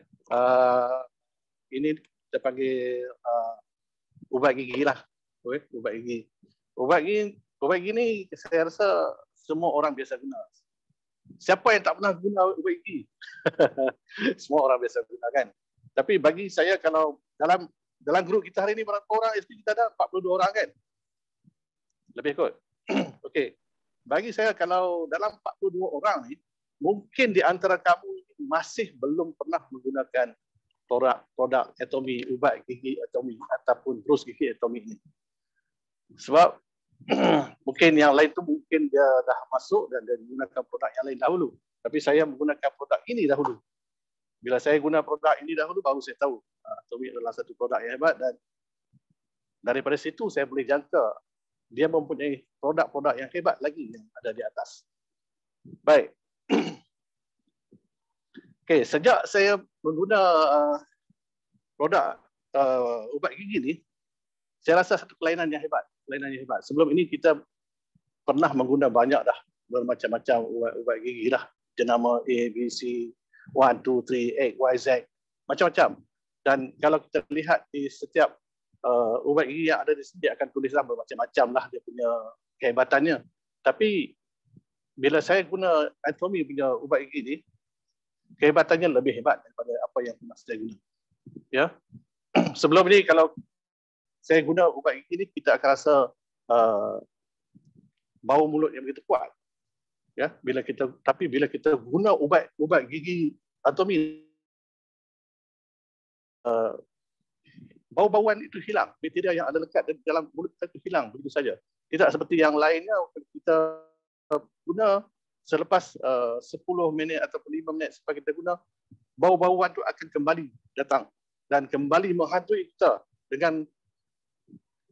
Ini kita panggil ubat gigi lah. Okay? Ubat gigi. Ubat gigi ni saya rasa semua orang biasa guna. Siapa yang tak pernah guna ubat gigi? Semua orang biasa guna kan. Tapi bagi saya kalau dalam grup kita hari ini berapa orang? SP kita ada 42 orang kan? Lebih kot. Okey. Bagi saya kalau dalam 42 orang ni, mungkin di antara kamu masih belum pernah menggunakan produk atomi, ubat gigi atomi ataupun brus gigi atomi ini. Sebab mungkin yang lain tu mungkin dia dah masuk dan dia menggunakan produk yang lain dahulu. Tapi saya menggunakan produk ini dahulu. Bila saya guna produk ini dahulu, baru saya tahu atomi adalah satu produk yang hebat dan daripada situ saya boleh jangka dia mempunyai produk-produk yang hebat lagi yang ada di atas. Baik. Okey, sejak saya mengguna produk ubat gigi ni, saya rasa satu kelainan yang hebat. Sebelum ini kita pernah mengguna banyak dah bermacam-macam ubat gigi lah. Jenama A, B, C, 1, 2, 3, X, Y, Z, macam-macam. Dan kalau kita lihat di setiap ubat gigi yang ada di sini, dia akan tulislah bermacam-macam lah dia punya kehebatannya. Tapi bila saya guna atomi punya ubat gigi ni, kehebatannya lebih hebat daripada apa yang pernah saya guna. Ya. Sebelum ini kalau saya guna ubat gigi ni, kita akan rasa bau mulut yang begitu kuat. Ya, bila kita guna ubat gigi atomi, bau-bauan itu hilang, bakteria yang ada lekat dalam mulut kita itu hilang begitu saja. Tidak seperti yang lainnya kita guna selepas 10 minit atau 5 minit setelah kita guna, bau-bauan itu akan kembali datang dan kembali menghantui kita dengan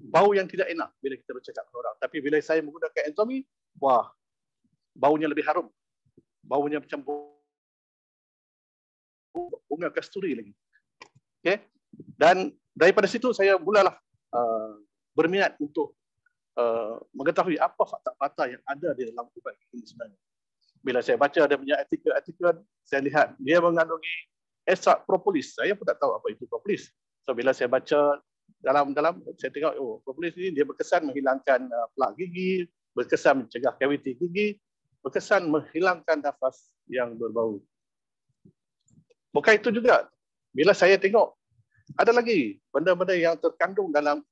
bau yang tidak enak bila kita bercakap dengan orang. Tapi bila saya menggunakan atomi, wah, baunya lebih harum. Baunya macam bunga kasturi lagi. Okay? Dan daripada situ saya mulalah berminat untuk mengetahui apa fakta-fakta yang ada di dalam ubat ini sebenarnya. Bila saya baca dia punya artikel, saya lihat dia mengandungi ekstrak propolis. Saya pun tak tahu apa itu propolis. So bila saya baca dalam saya tengok, oh, propolis ini dia berkesan menghilangkan plak gigi, berkesan mencegah kaviti gigi, berkesan menghilangkan nafas yang berbau. Bukan itu juga. Bila saya tengok ada lagi benda-benda yang terkandung dalam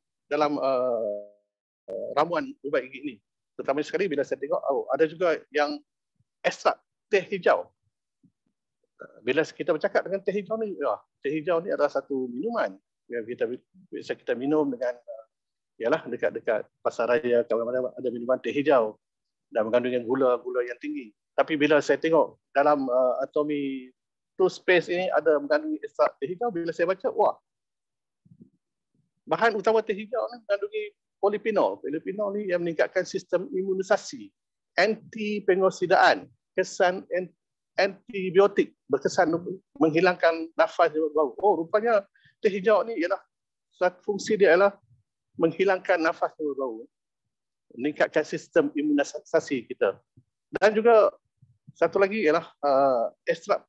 ramuan ubat gigi ini. Terutama sekali bila saya tengok ada juga yang ekstrak teh hijau. Bila kita bercakap dengan teh hijau ni, teh hijau ni adalah satu minuman yang kita minum dengan ialah dekat pasar raya, kalau ada minuman teh hijau dan mengandungi gula yang tinggi. Tapi bila saya tengok dalam Atomy toothpaste ini ada mengandungi ekstrak teh hijau, bila saya baca, wah, bahan utama teh hijau ni mengandungi polifenol. Polifenol ni yang meningkatkan sistem imunisasi, anti pengosidaan, kesan antibiotik, berkesan menghilangkan nafas bau. Oh, rupanya teh hijau ni ialah satu fungsi dia ialah menghilangkan nafas bau, meningkatkan sistem imunisasi kita. Dan juga satu lagi ialah ekstrak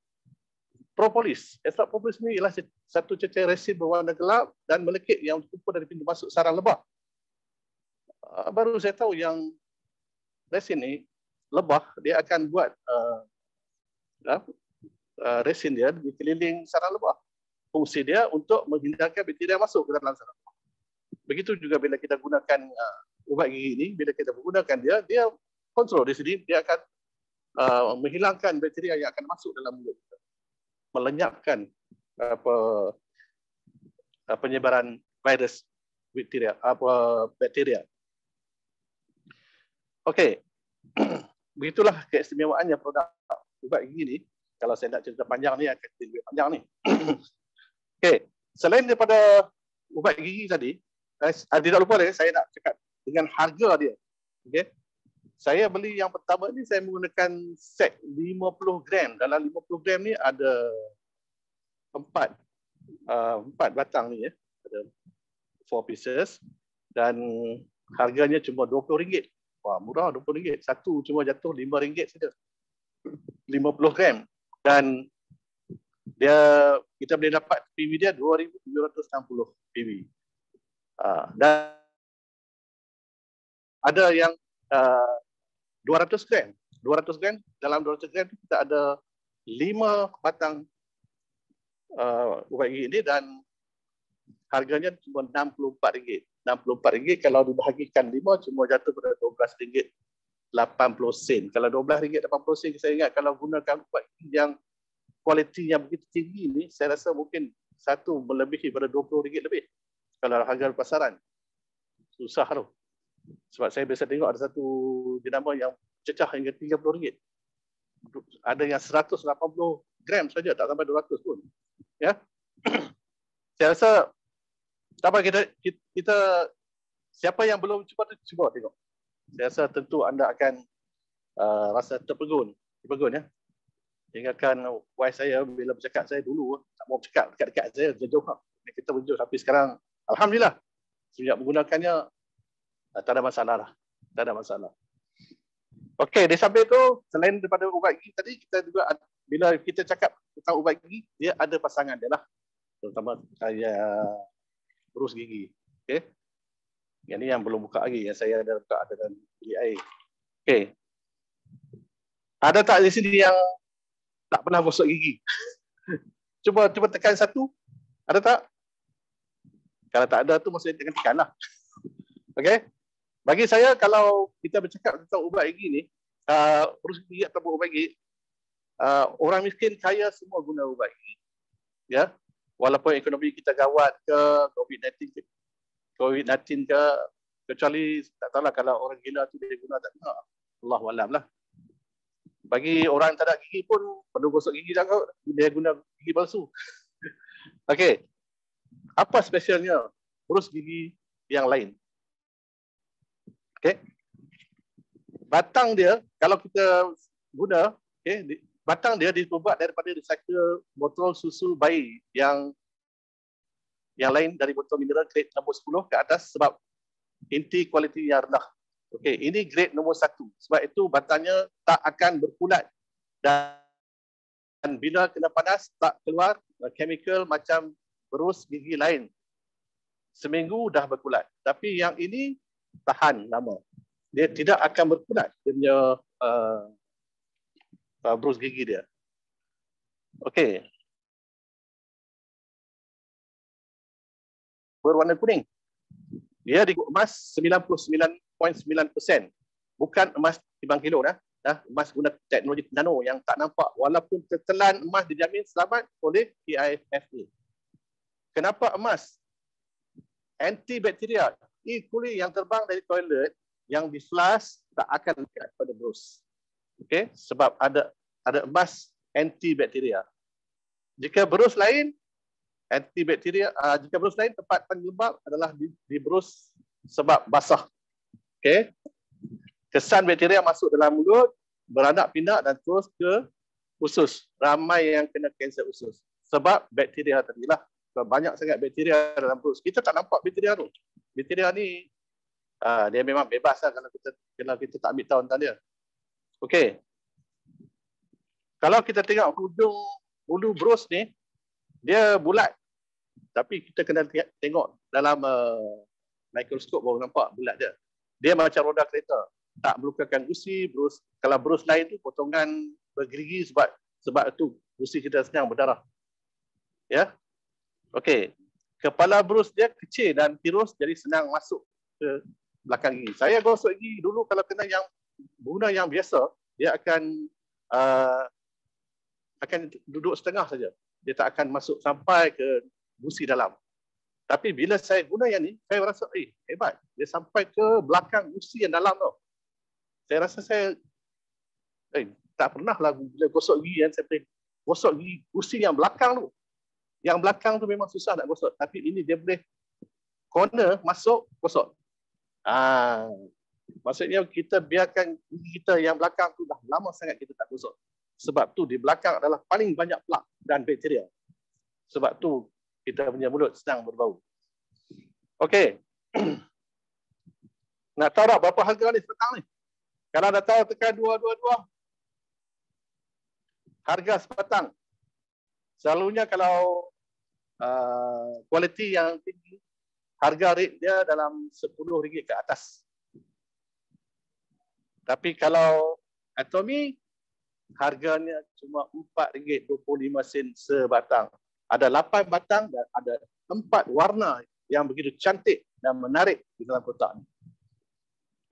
propolis. Ekstrak propolis ni ialah satu cecair resin berwarna gelap dan melekit yang terkumpul dari pintu masuk sarang lebah. Baru saya tahu yang resin ni, lebah, dia akan buat resin dia di keliling sarang lebah. Fungsi dia untuk menghindarkan bakteria masuk ke dalam sarang lebah. Begitu juga bila kita gunakan ubat gigi ini, bila kita menggunakan dia kontrol di sini, dia akan menghilangkan bakteria yang akan masuk dalam mulut kita, melenyapkan penyebaran virus bakteria. Okey. Begitulah keistimewaannya produk ubat gigi ni. Kalau saya nak cerita panjang ni akan lebih panjang ni. Okey, selain daripada ubat gigi tadi, tidak lupa saya nak cakap dengan harga dia. Okey. Saya beli yang pertama ni, saya menggunakan set 50 gram. Dalam 50 gram ni ada 4 batang ni ya. Ada 4 pieces dan harganya cuma RM20. Wah, murah, RM20. Satu cuma jatuh RM5 saja. 50 gram. Dan kita boleh dapat PV dia 2,760 PV. Dan ada yang 200 gram. 200 gram, dalam 200 gram kita ada 5 batang ubat gigi ini dan harganya cuma RM64. RM64 kalau dibahagikan 5 cuma jatuh pada RM12.80. Kalau RM12.80 saya ingat kalau gunakan ubat gigi yang kualiti yang begitu tinggi ni, saya rasa mungkin satu melebihi pada RM20 lebih. Kalau harga pasaran susah tu. Sebab saya biasa tengok ada satu jenama yang cecah hingga RM30. Ada yang 180 gram saja, tak sampai 200 pun. Ya. Saya rasa tak apa, kita siapa yang belum cuba tu cuba tengok. Saya rasa tentu anda akan rasa terpegun ya. Ingatkan wife saya bila bercakap saya dulu tak mau bercakap dekat-dekat saya, jauh. Kita berjauh tapi sekarang alhamdulillah sejak menggunakannya tak ada masalah lah. Tak ada masalah. Okey, di samping tu selain daripada ubat gigi tadi, kita juga bila kita cakap tentang ubat gigi, dia ada pasangan dia lah. Terutama berus gigi. Okey. Yang ni yang belum buka lagi, yang saya ada buka dengan bilik air. Okey. Ada tak di sini yang tak pernah gosok gigi? Cuba tekan satu. Ada tak? Kalau tak ada tu maksudnya jangan tekan lah. Okey. Bagi saya kalau kita bercakap tentang ubat gigi ni, berus gigi atau ubat gigi, orang miskin kaya semua guna ubat gigi. Ya. Walaupun ekonomi kita gawat ke, COVID-19 ke, kecuali tak tahulah kalau orang gila tu dia guna tak guna. Allahualam lah. Bagi orang tak ada gigi pun perlu gosok gigi dah kot, dia guna gigi palsu. Okey. Apa spesialnya berus gigi yang lain? Okey. Batang dia kalau kita guna, okey, batang dia dibuat daripada recycle botol susu bayi yang lain dari botol mineral grade nombor 10 ke atas sebab inti kualiti yang rendah. Okey, ini grade nombor 1. Sebab itu batangnya tak akan berkulat dan bila kena panas tak keluar chemical macam berus gigi lain. Seminggu dah berkulat. Tapi yang ini tahan lama. Dia tidak akan berkulat. Dia punya berus gigi dia. Okey. Berwarna kuning. Dia emas 99.9%. Bukan emas timbang kilo dah. Emas guna teknologi nano yang tak nampak. Walaupun tertelan, emas dijamin selamat oleh PIFA. Kenapa emas? Antibakteria. E. coli yang terbang dari toilet, yang di flush, tak akan dekat pada brus. Okey, sebab ada emas antibakteria. Jika brus lain, antibakteria, jika brus lain tempat penyebab adalah di brus sebab basah. Okey. Kesan bakteria masuk dalam mulut, beranak pinak dan terus ke usus. Ramai yang kena kanser usus. Sebab bakteria tadilah. Banyak sangat bakteria dalam brus. Kita tak nampak bakteria tu. Bakteria ni dia memang bebas lah kalau kita tak ambil tahu tentang dia. Okey. Kalau kita tengok hulu brus ni, dia bulat. Tapi kita kena tengok dalam mikroskop baru nampak bulat dia. Dia macam roda kereta. Tak melukakan gusi, brus. Kalau brus lain tu potongan bergerigi sebab itu gusi kita senang berdarah. Ya. Okey. Kepala brus dia kecil dan tirus, jadi senang masuk ke belakang gigi. Saya gosok gigi dulu kalau kena yang guna yang biasa, dia akan duduk setengah saja. Dia tak akan masuk sampai ke gusi dalam. Tapi bila saya guna yang ni, saya rasa hebat. Dia sampai ke belakang gusi yang dalam tu. Saya rasa saya tak pernah lah bila gosok gigi kan, saya gosok gigi gusi yang belakang tu. Yang belakang tu memang susah nak gosok. Tapi ini dia boleh corner masuk gosok. Maksudnya kita biarkan gigi kita yang belakang tu dah lama sangat kita tak gosok. Sebab tu di belakang adalah paling banyak plak dan bakteria. Sebab tu kita punya mulut sedang berbau. Okey. Nak tahu tak berapa harga ni sepetang ni? Kalau dah tahu tekan 222. Harga sepetang. Selalunya kalau kualiti yang tinggi, harga rate dia dalam RM10 ke atas. Tapi kalau Atomy, harganya cuma RM4.25 sebatang. Ada 8 batang dan ada 4 warna yang begitu cantik dan menarik di dalam kotak ni.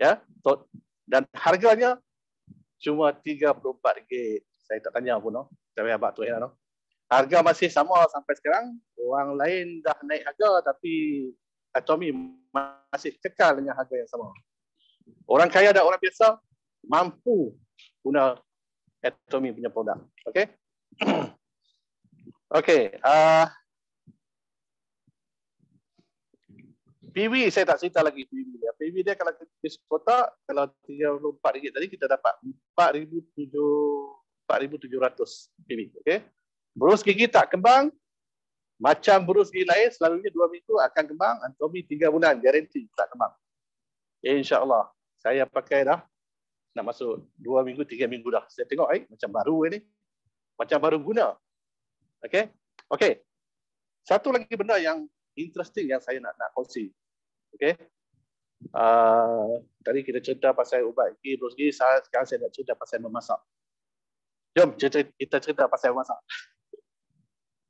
Ya, dan harganya cuma RM34. Saya tak tanya pun, no. Saya abang tu ya, no. Harga masih sama sampai sekarang. Orang lain dah naik harga tapi Atomy masih kekal dengan harga yang sama. Orang kaya dan orang biasa mampu guna Atomy punya produk. Okey. Okey. PV saya tak cerita lagi PV dia. PV dia kalau di kotak, kalau RM34 tadi kita dapat 4,700 PV. Okey. Brus gigi tak kembang, macam brus gigi lain selalunya 2 minggu akan kembang. Atomy 3 bulan garanti tak kembang. InsyaAllah. Saya pakai dah nak masuk 2 minggu, 3 minggu dah. Saya tengok macam baru ni. Macam baru guna. Okey. Okey. Satu lagi benda yang interesting yang saya nak kongsi. Okey. Tadi kita cerita pasal ubat gigi, brus gigi. Sekarang saya nak cerita pasal memasak. Jom kita cerita pasal memasak.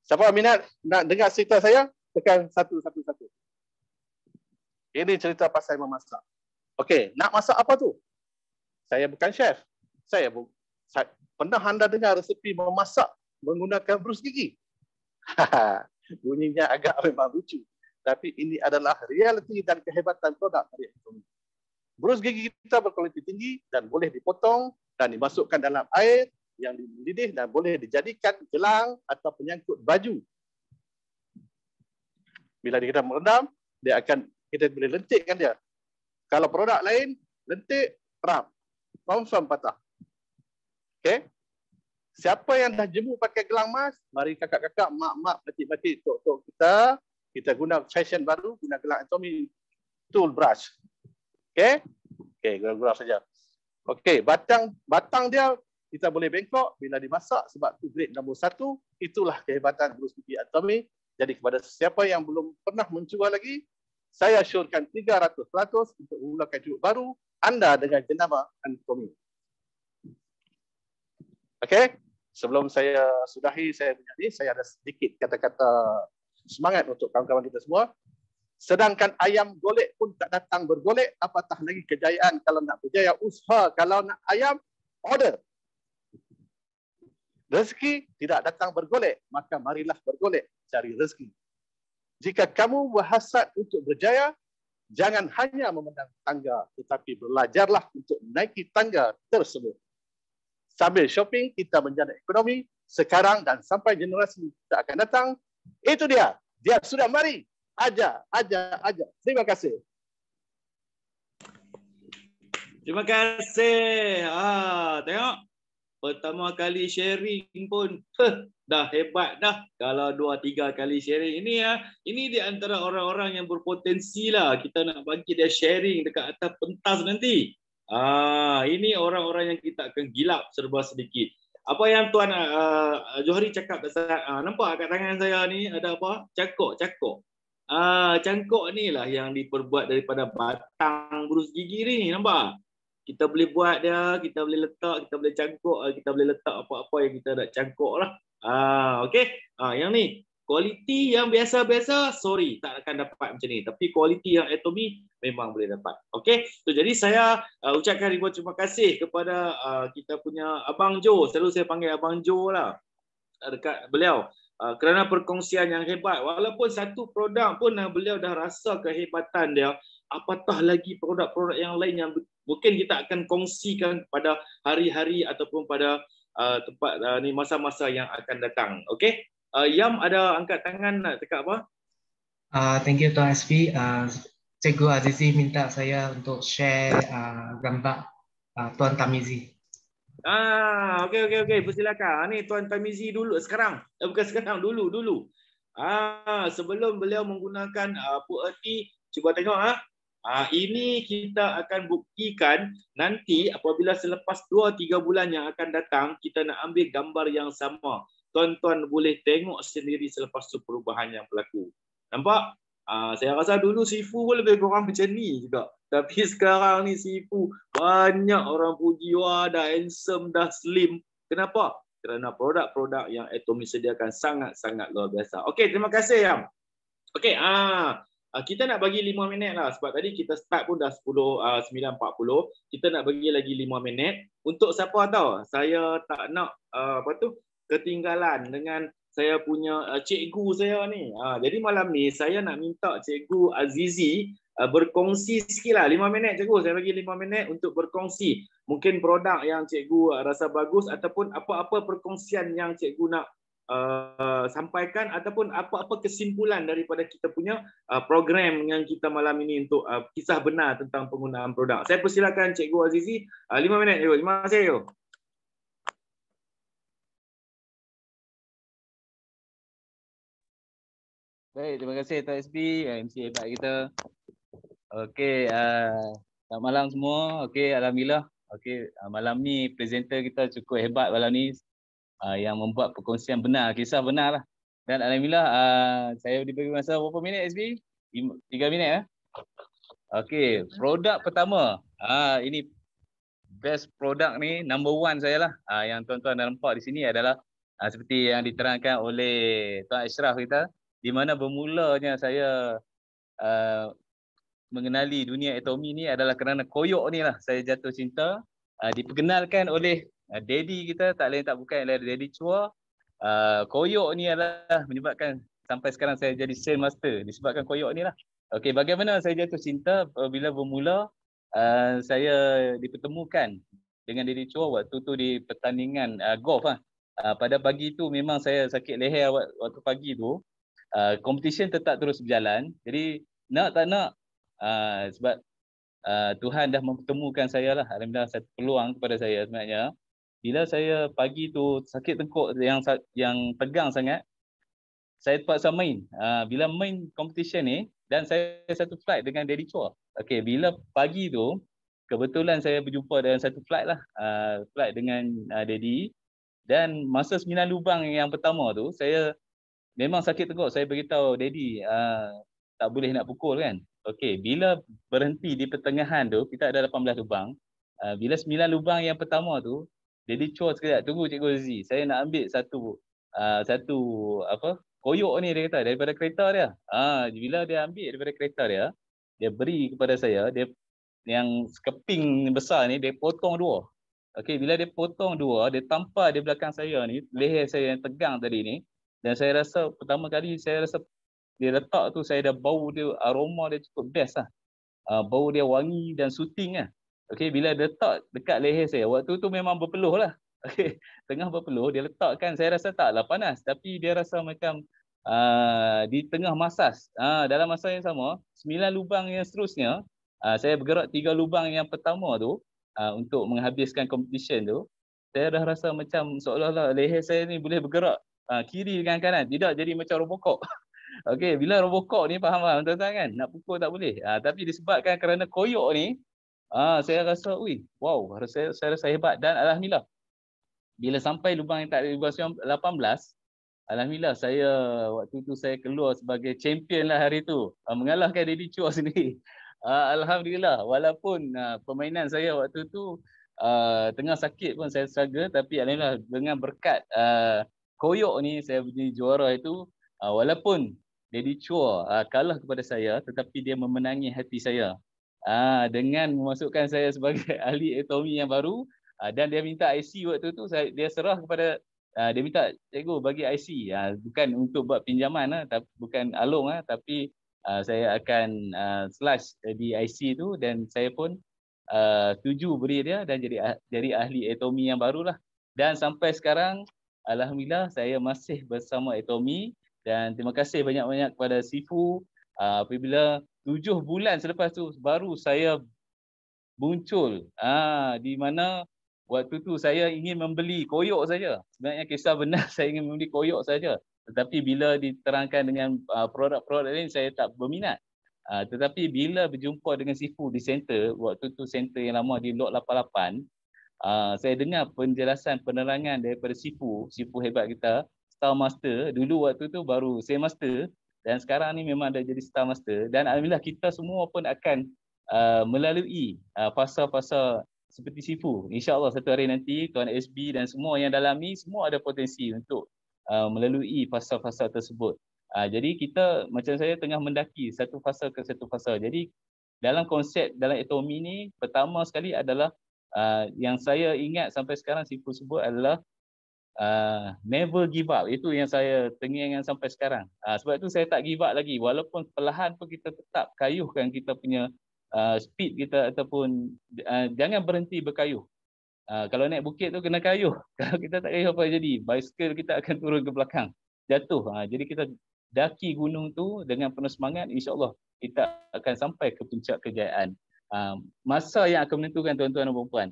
Siapa minat nak dengar cerita saya? Tekan 111. Ini cerita pasal memasak. Okey, nak masak apa tu? Saya bukan chef. Saya pernah anda dengar resepi memasak menggunakan brus gigi? Bunyinya agak memang lucu. Tapi ini adalah realiti dan kehebatan produk dari Atomy. Brus gigi kita berkualiti tinggi dan boleh dipotong dan dimasukkan dalam air yang mendidih dan boleh dijadikan gelang atau penyangkut baju. Bila kita merendam, kita boleh lentikkan dia. Kalau produk lain, lentik, perap. Confirm patah. Okey. Siapa yang dah jemu pakai gelang emas, mari kakak-kakak, mak-mak, batik-batik, tok-tok kita guna fashion baru, guna gelang Atomy tool brush. Okey? Okey, guna saja. Okey, batang dia kita boleh bengkok bila dimasak sebab tu grade nombor 1. Itulah kehebatan brus gigi Atomy. Jadi kepada siapa yang belum pernah mencuba lagi, saya syorkan 300% untuk mulakan hidup baru anda dengan jenama Atomy. Okey, sebelum saya sudahi saya punya ni, saya ada sedikit kata-kata semangat untuk kawan-kawan kita semua. Sedangkan ayam golek pun tak datang bergolek, apatah lagi kejayaan kalau nak berjaya usaha, kalau nak ayam, order. Rezeki tidak datang bergolek, maka marilah bergolek cari rezeki. Jika kamu berhasrat untuk berjaya, jangan hanya memandang tangga, tetapi belajarlah untuk menaiki tangga tersebut. Sambil shopping, kita menjana ekonomi sekarang dan sampai generasi tak akan datang. Itu dia. Dia sudah mari. Aja. Terima kasih. Terima kasih. Tengok. Pertama kali sharing pun dah hebat dah. Kalau 2-3 kali sharing ini di antara orang-orang yang berpotensi lah. Kita nak bagi dia sharing dekat atas pentas nanti. Ini orang-orang yang kita akan gilap serba sedikit. Apa yang Tuan Johari cakap nampak kat tangan saya ni ada apa? Cangkok. Cangkok ni lah yang diperbuat daripada batang berus gigi ni, nampak? Kita boleh buat dia, kita boleh letak, kita boleh cangkok, kita boleh letak apa-apa yang kita nak cangkok lah. Okey. Yang ni, kualiti yang biasa-biasa, sorry, tak akan dapat macam ni. Tapi kualiti yang Atomy memang boleh dapat. Okey. So, jadi saya ucapkan ribuan terima kasih kepada kita punya Abang Jo. Selalu saya panggil Abang Jo lah dekat beliau. Kerana perkongsian yang hebat. Walaupun satu produk pun beliau dah rasa kehebatan dia, apatah lagi produk-produk yang lain yang mungkin kita akan kongsikan pada hari-hari ataupun pada tempat ni masa-masa yang akan datang. Okey. Yam ada angkat tangan nak cakap apa? Thank you Tuan SB. Cikgu Azizi minta saya untuk share gambar Tuan Tamizi. Okey. Persilakan. Ni Tuan Tamizi dulu sekarang. Bukan sekarang, dulu. Sebelum beliau menggunakan puerti, cuba tengok ini kita akan buktikan nanti apabila selepas 2-3 bulan yang akan datang kita nak ambil gambar yang sama. Tuan-tuan boleh tengok sendiri selepas tu perubahan yang berlaku. Nampak? Saya rasa dulu Sifu pun lebih kurang macam ni juga. Tapi sekarang ni Sifu banyak orang puji, wah dah handsome, dah slim. Kenapa? Kerana produk-produk yang Atomy sediakan sangat-sangat luar biasa. Okey, terima kasih Yam. Okey, kita nak bagi 5 minit lah sebab tadi kita start pun dah 9.40. Kita nak bagi lagi 5 minit. Untuk siapa tahu, saya tak nak ketinggalan dengan saya punya cikgu saya ni. Jadi malam ni saya nak minta Cikgu Azizi berkongsi sikit lah. 5 minit cikgu, saya bagi 5 minit untuk berkongsi. Mungkin produk yang cikgu rasa bagus ataupun apa-apa perkongsian yang cikgu nak sampaikan ataupun apa-apa kesimpulan daripada kita punya program yang kita malam ini untuk kisah benar tentang penggunaan produk. Saya persilakan Cikgu Azizi 5 minit. Terima kasih. Baik, terima kasih Tuan SB, MC hebat kita. Okey, selamat malam semua. Okey, alhamdulillah. Okey, malam ni presenter kita cukup hebat malam ni. Yang membuat perkongsian benar, kisah benar lah. Dan alhamdulillah saya diberi masa berapa minit SB? 3 minit Okey, produk pertama. Ini best produk ni, number 1 saya lah. Yang tuan-tuan dah nampak di sini adalah seperti yang diterangkan oleh Tuan Ashraf kita, di mana bermulanya saya mengenali dunia Atomy ni adalah kerana koyok ni lah saya jatuh cinta. Diperkenalkan oleh Daddy kita, tak lain tak bukan adalah Daddy Chua. Koyok ni adalah menyebabkan sampai sekarang saya jadi Saint Master disebabkan koyok ni lah. Okey, bagaimana saya jatuh cinta bila bermula saya dipertemukan dengan Daddy Chua waktu tu di pertandingan golf lah. Pada pagi tu memang saya sakit leher waktu pagi tu. Competition tetap terus berjalan. Jadi nak tak nak sebab Tuhan dah mempertemukan saya lah. Alhamdulillah satu peluang kepada saya sebenarnya. Bila saya pagi tu sakit tengkuk yang tegang sangat, saya terpaksa main. Bila main competition ni dan saya satu flight dengan Daddy Chua. Okey, bila pagi tu kebetulan saya berjumpa dengan satu flight lah, flight dengan Daddy. Dan masa 9 lubang yang pertama tu saya memang sakit tengkuk. Saya beritahu Daddy tak boleh nak pukul kan. Okey, bila berhenti di pertengahan tu kita ada 18 lubang. Bila 9 lubang yang pertama tu Daddy Chua sekejap, tunggu Cikgu Azizi. Saya nak ambil satu koyok ni dia kata daripada kereta dia. Bila dia ambil daripada kereta dia, dia beri kepada saya, dia yang keping besar ni dia potong dua. Okey, bila dia potong dua, dia tampar di belakang saya ni, leher saya yang tegang tadi ni, dan saya rasa pertama kali saya rasa dia letak tu saya dah bau dia, aroma dia cukup best lah. Bau dia wangi dan soothing lah. Okey, bila dia letak dekat leher saya, waktu tu memang berpeluh lah. Okey, tengah berpeluh, dia letakkan, saya rasa taklah panas, tapi dia rasa macam di tengah masas. Dalam masa yang sama, 9 lubang yang seterusnya, saya bergerak 3 lubang yang pertama tu, untuk menghabiskan competition tu, saya dah rasa macam seolah-olah leher saya ni boleh bergerak kiri dengan kanan, tidak jadi macam Robocop. Okey, bila Robocop ni faham tuan-tuan kan, nak pukul tak boleh. Tapi disebabkan kerana koyok ni, saya rasa, wow, saya rasa hebat. Dan alhamdulillah, bila sampai lubang yang tak ada lubang 18, alhamdulillah saya waktu tu saya keluar sebagai champion lah hari tu, mengalahkan Daddy Chua sendiri. Alhamdulillah, walaupun permainan saya waktu tu tengah sakit pun saya struggle, tapi alhamdulillah dengan berkat koyok ni saya menjadi juara itu. Walaupun Daddy Chua kalah kepada saya, tetapi dia memenangi hati saya dengan memasukkan saya sebagai ahli atomi yang baru, dan dia minta IC waktu tu, dia serah kepada dia minta, cikgu bagi IC, bukan untuk buat pinjaman bukan alung tapi saya akan slash di IC tu, dan saya pun setuju beri dia dan jadi ahli atomi yang barulah. Dan sampai sekarang alhamdulillah saya masih bersama atomi, dan terima kasih banyak-banyak kepada Sifu. Apabila 7 bulan selepas tu baru saya muncul, di mana waktu tu saya ingin membeli koyok saja. Sebenarnya kisah benar saya ingin membeli koyok saja. Tetapi bila diterangkan dengan produk-produk lain, saya tak berminat. Tetapi bila berjumpa dengan Sifu di center, waktu tu center yang lama di Lot 88, saya dengar penjelasan penerangan daripada Sifu hebat kita, Star Master. Dulu waktu tu baru Sea Master, dan sekarang ni memang dah jadi Star Master. Dan alhamdulillah kita semua pun akan melalui fasa-fasa seperti Sifu. InsyaAllah satu hari nanti Tuan SB dan semua yang dalam ni semua ada potensi untuk melalui fasa-fasa tersebut. Jadi kita, macam saya tengah mendaki satu fasa ke satu fasa. Jadi dalam konsep dalam atomi ni, pertama sekali adalah yang saya ingat sampai sekarang Sifu sebut adalah never give up. Itu yang saya tengah sampai sekarang. Sebab itu saya tak give up lagi. Walaupun perlahan pun kita tetap kayuhkan kita punya speed kita, ataupun jangan berhenti berkayuh. Kalau naik bukit tu kena kayuh. Kalau kita tak kayuh apa jadi? Bicycle kita akan turun ke belakang, jatuh. Jadi kita daki gunung tu dengan penuh semangat, insya-Allah kita akan sampai ke puncak kejayaan. Masa yang akan menentukan tuan-tuan dan puan-puan.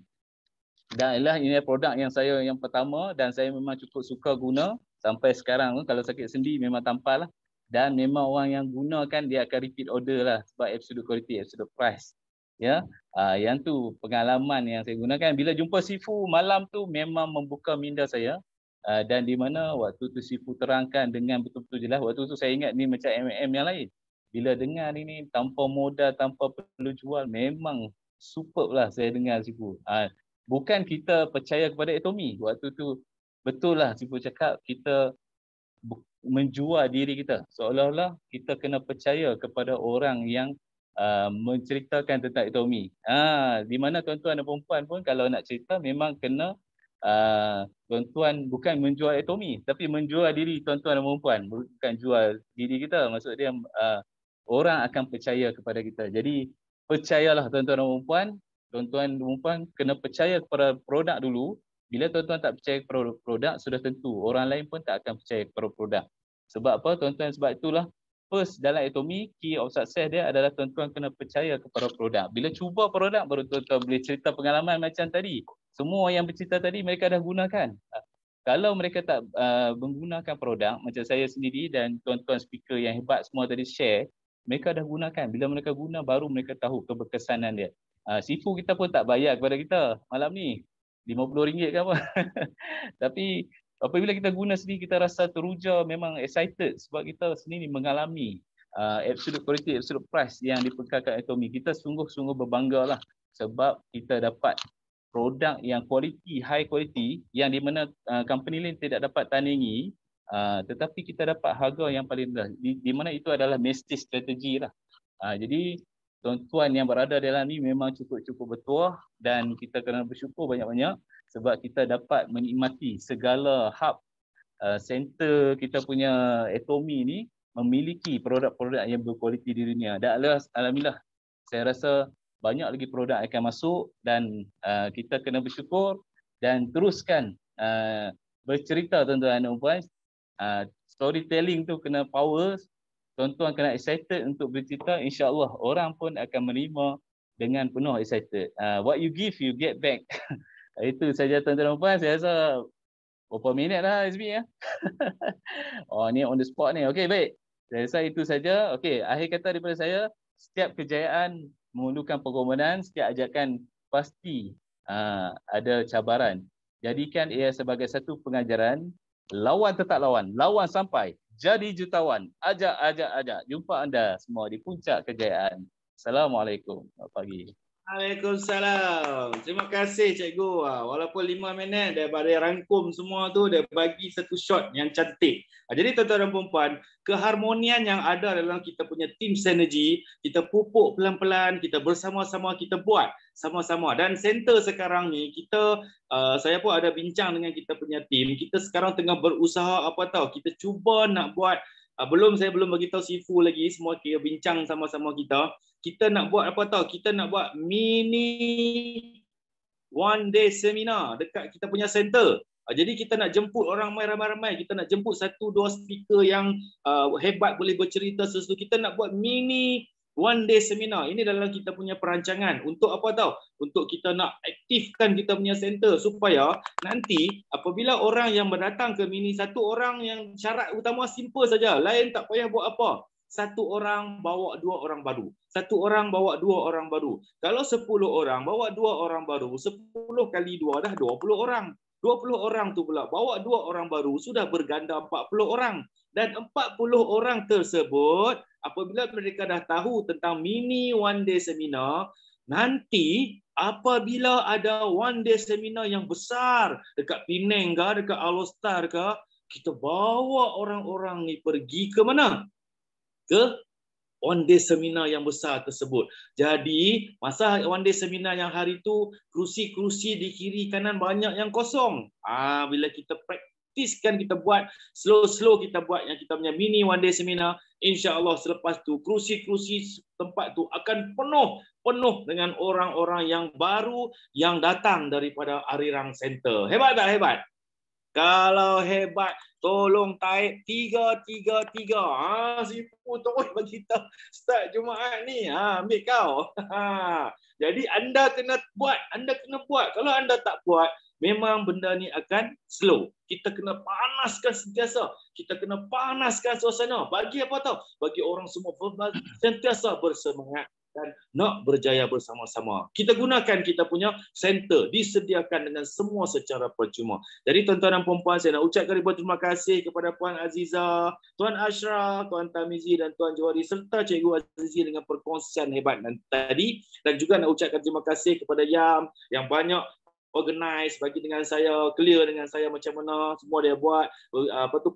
Dan ini produk yang saya yang pertama, dan saya memang cukup suka guna sampai sekarang. Kalau sakit sendi memang tampal lah. Dan memang orang yang gunakan dia akan repeat order lah, sebab absolute quality, absolute price. Ya, yang tu pengalaman yang saya gunakan. Bila jumpa Sifu malam tu memang membuka minda saya, dan di mana waktu tu Sifu terangkan dengan betul-betul jelas. Waktu tu saya ingat ni macam MM yang lain. Bila dengar ini tanpa modal, tanpa perlu jual, memang superb lah saya dengar Sifu. Bukan kita percaya kepada atomi. Waktu tu betul lah Sifu cakap, kita menjual diri kita. Seolah-olah kita kena percaya kepada orang yang menceritakan tentang atomi. Di mana tuan-tuan dan perempuan pun kalau nak cerita memang kena tuan-tuan bukan menjual atomi, tapi menjual diri tuan-tuan dan perempuan. Bukan jual diri kita. Maksud dia orang akan percaya kepada kita. Jadi percayalah tuan-tuan dan perempuan. Tuan-tuan dan perempuan kena percaya kepada produk dulu. Bila tuan-tuan tak percaya kepada produk, sudah tentu orang lain pun tak akan percaya kepada produk. Sebab apa tuan-tuan? Sebab itulah first dalam atomi, key of success dia adalah tuan-tuan kena percaya kepada produk. Bila cuba produk, baru tuan-tuan boleh cerita pengalaman macam tadi. Semua yang bercerita tadi mereka dah gunakan. Kalau mereka tak menggunakan produk, macam saya sendiri dan tuan-tuan speaker yang hebat semua tadi share, mereka dah gunakan. Bila mereka guna, baru mereka tahu keberkesanan dia. Sifu kita pun tak bayar kepada kita malam ni. RM50 ke apa. Tapi apabila kita guna sendiri, kita rasa teruja, memang excited sebab kita sendiri mengalami absolute quality, absolute price yang dipekarkan atomi. Kita sungguh-sungguh berbangga lah sebab kita dapat produk yang quality, high quality, yang di mana company lain tidak dapat tandingi. tetapi kita dapat harga yang paling rendah, di mana itu adalah mesti strategi lah. Jadi tuan-tuan yang berada dalam ni memang cukup bertuah, dan kita kena bersyukur banyak-banyak sebab kita dapat menikmati segala hub center kita punya Atomy ni memiliki produk-produk yang berkualiti di dunia. Dan alhamdulillah saya rasa banyak lagi produk akan masuk, dan kita kena bersyukur dan teruskan bercerita tuan-tuan dan puan. Storytelling tu kena power, tuan-tuan kena excited untuk bercerita, insya-Allah orang pun akan menerima dengan penuh excited. What you give, you get back. Itu saja tuan-tuan dan puan. Saya rasa berapa minit dah SB ya. Oh, ni on the spot ni. Okey, baik. Saya rasa itu saja. Okey, akhir kata daripada saya, setiap kejayaan memerlukan pengorbanan, setiap ajakan pasti ada cabaran. Jadikan ia sebagai satu pengajaran. Lawan tetap lawan. Lawan sampai jadi jutawan. Ajak. Jumpa anda semua di puncak kejayaan. Assalamualaikum. Selamat pagi. Waalaikumsalam. Terima kasih cikgu. Walaupun 5 minit daripada rangkum semua tu, dia bagi satu shot yang cantik. Jadi tuan-tuan dan puan-puan, keharmonian yang ada dalam kita punya team synergy, kita pupuk pelan-pelan, kita bersama-sama, kita buat sama-sama. Dan center sekarang ni, kita saya pun ada bincang dengan kita punya team. Kita sekarang tengah berusaha apa tahu, kita cuba nak buat, saya belum bagi tahu Sifu lagi, semua kita bincang sama-sama kita. Kita nak buat apa tahu? Kita nak buat mini one day seminar dekat kita punya center. Jadi kita nak jemput orang ramai-ramai. Kita nak jemput 1-2 speaker yang hebat, boleh bercerita sesuatu. Kita nak buat mini one day seminar. Ini dalam kita punya perancangan. Untuk apa tahu? Untuk kita nak aktifkan kita punya center supaya nanti apabila orang yang datang ke mini, satu orang yang syarat utama simple saja. Lain tak payah buat apa. 1 orang bawa 2 orang baru. 1 orang bawa 2 orang baru. Kalau 10 orang bawa 2 orang baru, 10 kali 2 dah 20 orang. 20 orang tu pula bawa 2 orang baru, sudah berganda 40 orang. Dan 40 orang tersebut, apabila mereka dah tahu tentang mini one day seminar, nanti apabila ada one day seminar yang besar dekat Penang ke, dekat Alostar ke, kita bawa orang-orang ni pergi ke mana? Ke one day seminar yang besar tersebut. Jadi masa one day seminar yang hari tu, kerusi-kerusi di kiri kanan banyak yang kosong. Bila kita praktiskan, kita buat slow-slow, kita buat yang kita punya mini one day seminar, insya-Allah selepas tu kerusi-kerusi tempat tu akan penuh dengan orang-orang yang baru yang datang daripada Arirang Center. Hebat tak hebat? Kalau hebat, tolong taip 333. Sifu terus bagi tahu start Jumaat ni. Ambil kau. Jadi anda kena buat. Kalau anda tak buat, memang benda ni akan slow. Kita kena panaskan sentiasa. Kita kena panaskan suasana. Bagi apa tahu? Bagi orang semua sentiasa bersemangat dan nak berjaya bersama-sama. Kita gunakan kita punya center, disediakan dengan semua secara percuma. Jadi tuan-tuan dan puan-puan, saya nak ucapkan ribuan terima kasih kepada Puan Aziza, Tuan Ashraf, Tuan Tamizi dan Tuan Johari serta Cikgu Azizi dengan perkongsian hebat tadi. Dan juga nak ucapkan terima kasih kepada Yam yang banyak organize, bagi dengan saya, clear dengan saya macam mana semua dia buat,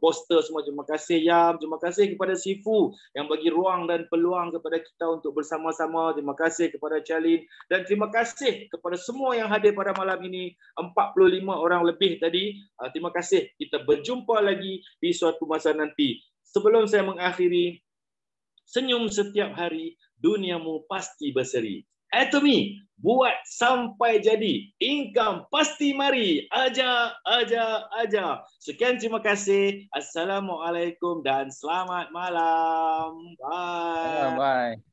poster semua. Terima kasih Yam, terima kasih kepada Sifu yang bagi ruang dan peluang kepada kita untuk bersama-sama. Terima kasih kepada Charlene dan terima kasih kepada semua yang hadir pada malam ini, 45 orang lebih tadi. Terima kasih. Kita berjumpa lagi di suatu masa nanti. Sebelum saya mengakhiri, senyum setiap hari, duniamu pasti berseri. Atomy, buat sampai jadi. Income pasti mari. Aja. Sekian, terima kasih. Assalamualaikum dan selamat malam. Bye. Bye.